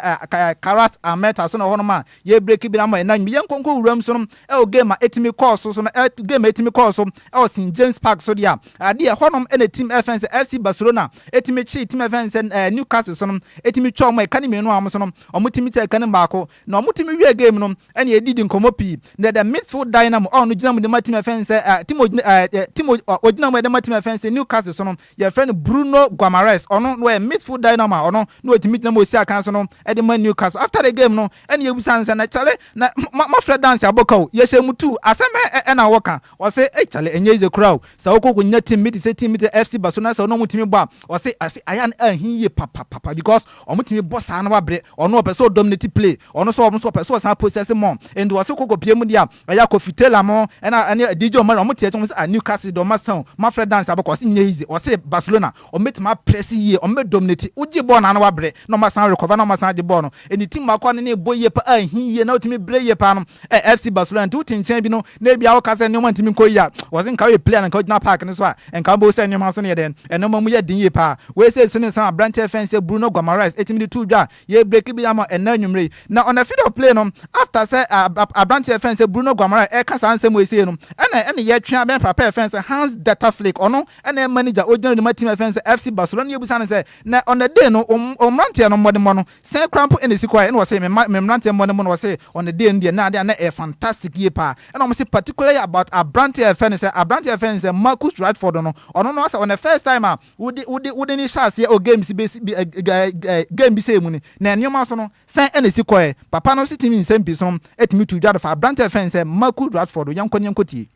S16: Karat Ameta so no hono ma ye break bi na ma na mi yankonko wuram so no game etimi course so no game etimi course so St James Park so dia ade honom ene team fans FC Barcelona etimi chi team fans Newcastle so no etimi twa mo ka ni menu am so no omutimi te ka ni baako na omutimi wie game no ene edidi nkomo pi na the midfield dynamo on gina mo de team fans team ogina mo de team fans Newcastle so no your friend Bruno Guimaraes ono no midfield dynamo ono no etimi na mo si aka so no e man Newcastle after the game no ene yebusa nsa na chale na ma Fred dance abokaw ye shemutu aseme na woka o se chale enye ze crowd sa okoko nya team meet say team meet FC Barcelona so no mutimi ba o se ayan ahiye papa because o mutimi boss ana ba bre ono person dominate play ono so person san possess more and o se kokko pie mu dia aya Kofitela mo na DJ Omar o mutie chom say Newcastle do ma sound ma Fred dance abokaw o se nya easy o se Barcelona o metima press ye o me dominate uji ball na wa bre no ma san recover no ma san de ball no eni team akwa ne boye pa ahiye na utimi bre ye pa no FC Barcelona tu tinchan bi no na bia o ka say no man timi ko ya o se nka we player na ka na park no so a enka bo say nyoma so ne den eno ma mu ye din ye pa we say so ne san Abrante fans say Bruno Guimaraes etimi de tu dwa ye break bi am ena nwumre na on the field of play no after say Abrante fans say Bruno Guimaraes e ka san sem we say no ena ye twa ben prepare fans Hans Data Flick ono ena manager original the team fans FC Barcelona ye busa ne say na on the day no Omrante no modern mono say cramp in the Sikapa and was say me Mrante modern mono was say on the day India na a fantastic year pa and I'm say particularly about Abrante fans Abrante fans Marcus Rashford no ono say on the first time would any chance o games game be say muni na nyoma so no say in the Sikapa papa no sit in same piece no etimi to jado for Abrante fans Marcus Rashford yankotie.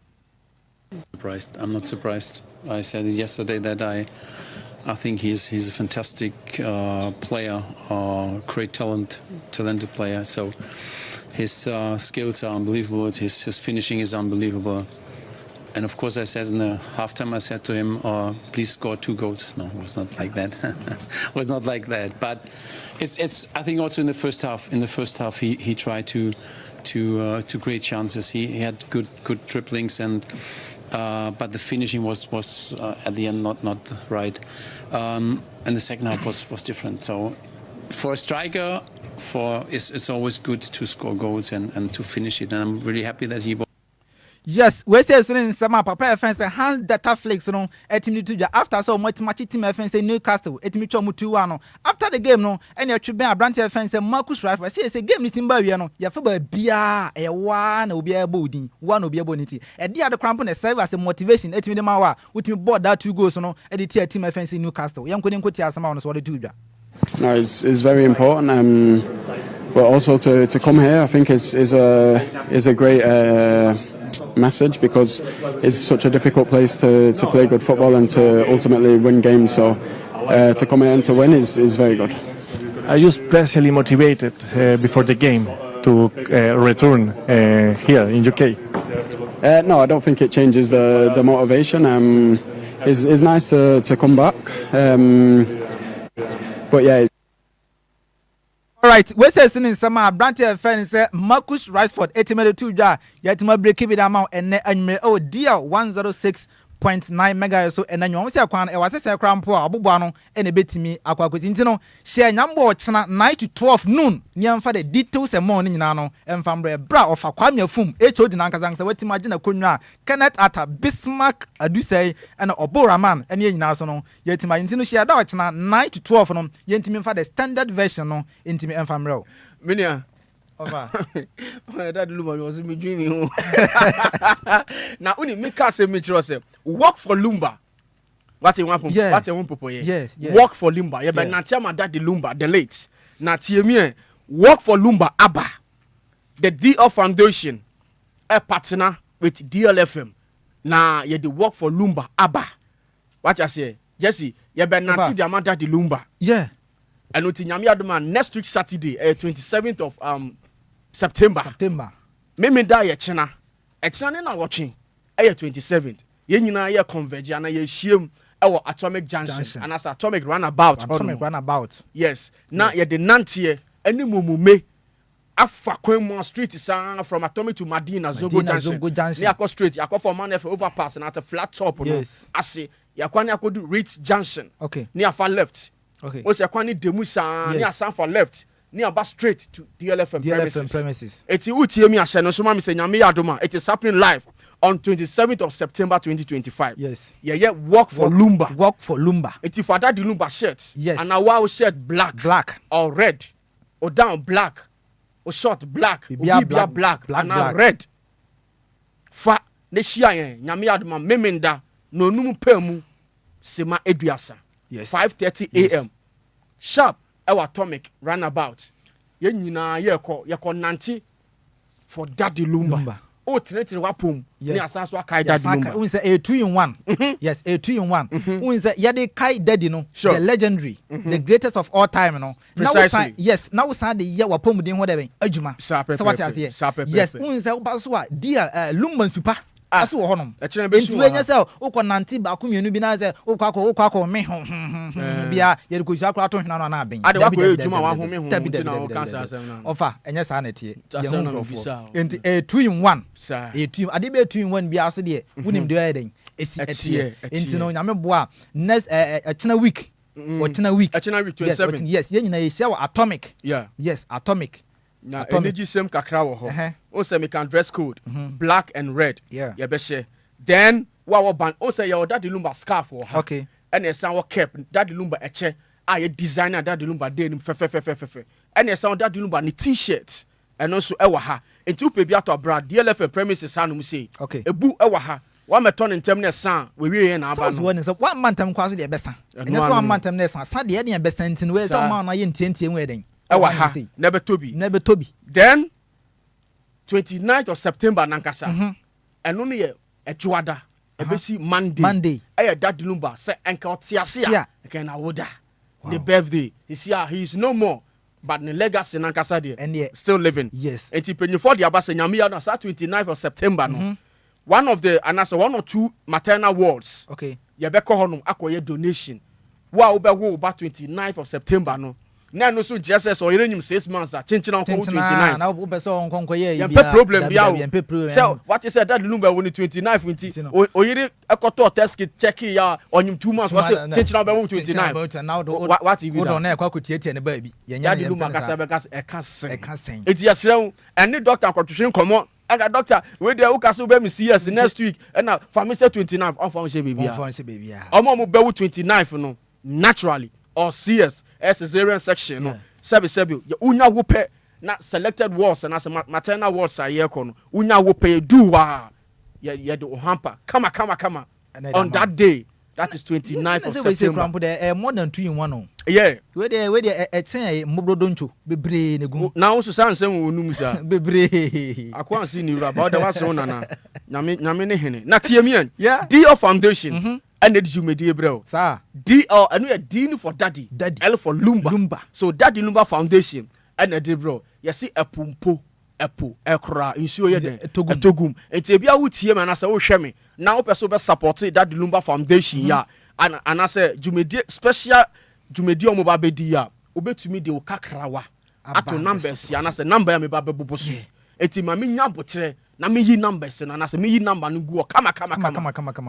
S17: Surprised. I'm not surprised. I said yesterday that I think he's a fantastic player, great talented player. So his skills are unbelievable. His finishing is unbelievable. And of course, I said in the halftime, I said to him, please score 2 goals. No, it was not like that. It was not like that. But it's. I think also in the first half, he tried to create chances. He had good dribblings, and but the finishing was at the end not right. And the second half was different. So for a striker, it's always good to score goals and to finish it. And I'm really happy that he.
S16: Yes, we say so in some papa fans hands data flakes no etimi to after so much team fans say Newcastle etimi cho mu 2-1 no after the game no any atwe Abrante fans say Marcus Rashford say game ni timba wi no ya fa ba bia e wa na obi ebo odin wa na obi ebo niti e dia the cramp na serve as a motivation etimi de ma wa utimi board that 2 goals no e de team fans Newcastle yanko ni nkoti asama no so de 2 dwa.
S18: No, it's very important but also to come here I think is a great message because it's such a difficult place to play good football and to ultimately win games. So to come here and to win is very good.
S19: Are you especially motivated before the game to return here in UK?
S18: No, I don't think it changes the motivation. It's nice to come back. But yeah.
S16: All right, we say in some Abrante fans say Marcus Rashford etimede 2 dwa yatima break bi da ma enne anwere o deal 106.9 mega so enanyo we say kwan e wase say krampo a obobo ano ene betimi akwakweti ntino share nyambo ochena 9 to 12 noon niamfa the details e mo nyina no emfa mbre bra ofa Kwame Effum HOD na nkasa nkasa wetima agina konwa Kenneth Atta Bismarck adusei ene Oboraman ene nyina so no yatima ntino share da ochena 9 to 12 no yentimi mfa the standard version no ntimi emfa mbre
S10: Minia
S16: over
S10: that Lumba was me dreaming. Now only make us say work for Lumba. What you want?
S16: Yeah.
S10: What you want, Popo?
S16: Yeah.
S10: Work for Lumba. Yeah, but Natiama daddy Lumba, the late. Natiemi work for Lumba Abba. The DL Foundation, a partner with DLFM. Now you the work for Lumba Abba. What you say, Jessy? Yeah, but Natiama daddy Lumba.
S16: Yeah.
S10: And Utinyami Aduma next week Saturday, 27th of September. Me da ye chena. E chena na watching. 27th. Ye nyina ye converge na ye hiem e Atomic Junction. And as Atomic Runabout. Yes. Now ye the nantie any mumume afa Kwemu Street from Atomic to Madina Zongo Junction. Near Street, you for man for overpass and at a flat top.
S16: Yes.
S10: I say you could do Reach Junction.
S16: Okay.
S10: Near far left.
S16: Okay.
S10: Once you kwani Demusa near San for left. Near bus straight to DLFM premises. It's UTM Ashano Suma Mr. Nyami Adoma. It is happening live on 27th of September 2025.
S16: Yes.
S10: Yeah, work for Lumba.
S16: Work for Lumba.
S10: It's if I the Lumba shirt.
S16: Yes.
S10: And now our shirt black or red or down black or short black or black and now red. Fa ne shia Nyami Adoma memenda no numu pemu sema eduasa.
S16: Yes.
S10: 5:30 a.m. Sharp. Our Atomic Runabout. Ye nyina ye ko nanti for Daddy Lumba. O tinetire wapom. Ni asanso akai Daddy Lumba.
S16: We say a 2-in-1. Yes, a 2-in-1. We say ye dey kai Daddy no. The legendary, the greatest of all time no.
S10: Precisely.
S16: Yes, now we say the ye wapom din ho dey adwuma. So what you say? Yes, we say obaso a dear Lumba super. Aso wo honom. Nti we nya say ukọ nanti ba ko mienu bi na say ukọ me bia ye de ko sha akọ ato hena no na ben.
S10: Ade wa ko ejuma wa ho me ho nti na o cancer asem na.
S16: Ofa enya sa na tie. Ye ho nti a 2-in-1. A 2 ade be 2-in-1 bia aso de wunim de ya den. Esi etie. Nti no nyame boa next china week. Or china week 27. Yes, ye nyina ye share Atomic.
S10: Yeah.
S16: Yes, Atomic.
S10: Now, energy same kakra wo ho. O say me can dress code black and red.
S16: Yeah.
S10: Ye be share. Then wa band o say your Daddy Lumba scarf wo ha.
S16: Okay.
S10: And e san wo cap Daddy Lumba eche a designer Daddy Lumba dey nim fe. And e san Daddy Lumba ni t-shirt. And also e wa ha. Enti upe bi ato bra DLFM premises ha no mu say.
S16: Okay.
S10: Ebu e wa ha. Wa meton ntem na san we wie na aba no.
S16: So one is one mantam kwaso de besa. And so one mantam na san. Sa de besa ntin we say man na ye ntientie we den.
S10: Ewa ha never tobi then 29th of September nankasa eno ne ye Adjoa ebesi Monday e Daddy Lumba say enka otiasia enka na woda the birthday he is no more but the legacy nankasa there still living.
S16: Yes.
S10: Enti penyefo de abasa nyame ya na 29th of September no one of the anasa one or two maternal wards.
S16: Okay.
S10: Yebeko honum akoye donation. Wa obewo ba 29th of September no. Na no so Jesus or yerenyim 6 months a chinchina on 29.
S16: Na obeso on konkoye
S10: ya problem bia. So what is that Lumba when 29th winti oyere ekoto test kit check ya onyim 2 months was chinchina obewo 29. What you
S16: do na ekwa kotiete ne ba bi.
S10: Ya de Lumba kasa be kasa ekasen. Eti yasrew ene doctor akotwehwe komo. Aga doctor we dey ukaso be me CS next week and na family 29th on family baby.
S16: On family baby.
S10: Omo mo be 29th no naturally or CS cesarean section no sebi ya unya wope na selected wards and as maternal wards are here kono unya wope do wa ya de hamper kama on that day that is 29th of September.
S16: More than 2 in 1 no.
S10: Yeah.
S16: We dey echen mobrodoncho bebre ne gu.
S10: Na wo so san sem wonum sa
S16: bebre.
S10: Akwa nsi ni raba da wase wona na nyame ne hene. Na tiemian. DL Foundation. And the Jumedi bro.
S16: Sir.
S10: DL and we are D for daddy. L for Lumba. So Daddy Lumba Foundation and the bro. You see a pumpo, epo, ekra, insure ye togum. Enti bia wutie me na say wo hwe me. Na wo person be support Daddy Lumba Foundation ya. And I say Jumedi special Jumedi o mo ba be di ya. Obetumi de wo kakrawa. Ato numbers ya na say number ya me ba be bobosu. Enti ma me nya botre na me yi numbers na say me yi number no gu kama.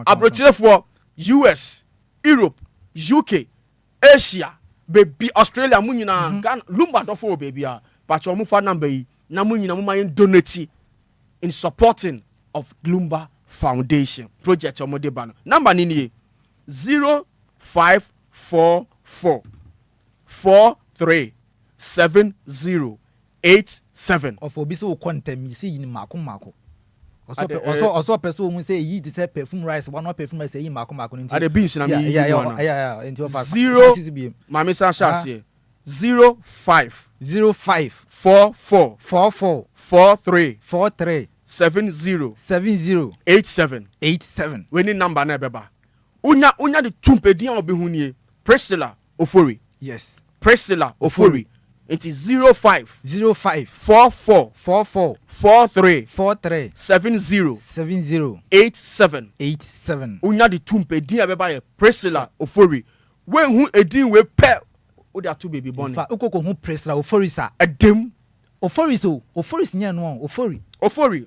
S10: Abrochirefo US, Europe, UK, Asia, baby Australia munyina Ghana Lumba do for baby but you fa number yi na munyina mu mayen donate in supporting of Lumba Foundation project omode ba no number ni ni 0544 437087
S16: of obi so quantum you see yin mako also person who say yi this perfume rice one perfume rice yi mako nti
S10: the beans na me
S16: yeah into
S10: zero mama sa shase 05 44 43 70 87 when the number na beba unya the tumpedi an obi hunie Priscilla Ofori.
S16: Yes,
S10: Priscilla Ofori. It is 05 44 43 70 87. Unya the tumpe din abeba Priscilla Ofori. When who edin we pe o da two baby born.
S16: Fa ukoko hu Priscilla Ofori sa.
S10: Edem
S16: Ofori so Ofori nya no Ofori.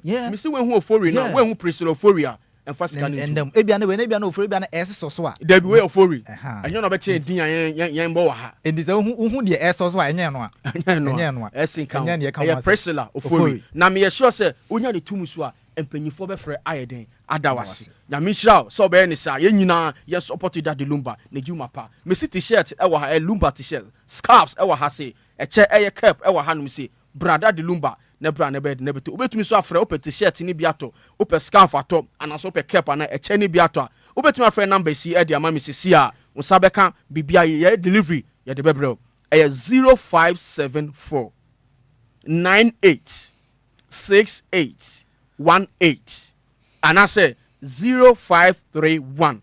S10: Yeah. Me see when who Ofori na when who Priscilla Ofori a emphasize can
S16: and them ebia na we na bia na Ofori bia na eso so a.
S10: There be way Ofori. Enyo na be che din yan bo wa ha.
S16: And this who the eso so a enye no a. Enye no a.
S10: Esin kan. Yeah, Priscilla Ofori. Na me sure say unya the two musu a empanyifo be frɛ ayeden adawase na mishra so be ni sa ye nyina ye support that Lumba ne juma pa me see t-shirt e wa ha Lumba t-shirt scarves e wa ha se e che e cap e wa ha no se brother de Lumba ne bra ne be ne beto obetumi so afrɛ opɛ t-shirt ni bi ato opɛ scarf ato ana so opɛ cap ana e che ni bi ato obetumi afrɛ number si e de ama me sisi a wo sa beka bibia ye delivery ye de bebrɛ e 0574 98 68 18 and I say 0531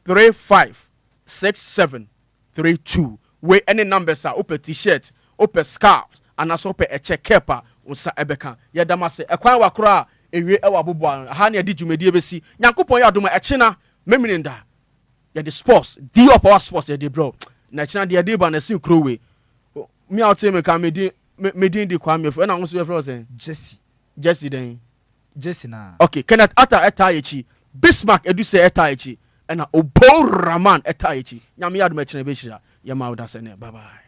S10: 35 67 32 where any numbers are open t-shirt open scarves and also open a check kepa unsa ebeka ya dama se ekwan wakora ewie ewa bobo ha na di dwumadi ebesi nyankopon ya adoma echina meminenda ya the sports di up our sports ya the bro na echina de de ba na sin krowe me out me ka me di Kwame Effum na nso be say Jessy den
S16: Jessy na.
S10: Okay, Kenneth Ata etayechi, Bismarck edu se etayechi, and Obo Raman etayechi. Nyame yadum echine be shira. Yama oda se ne. Bye bye.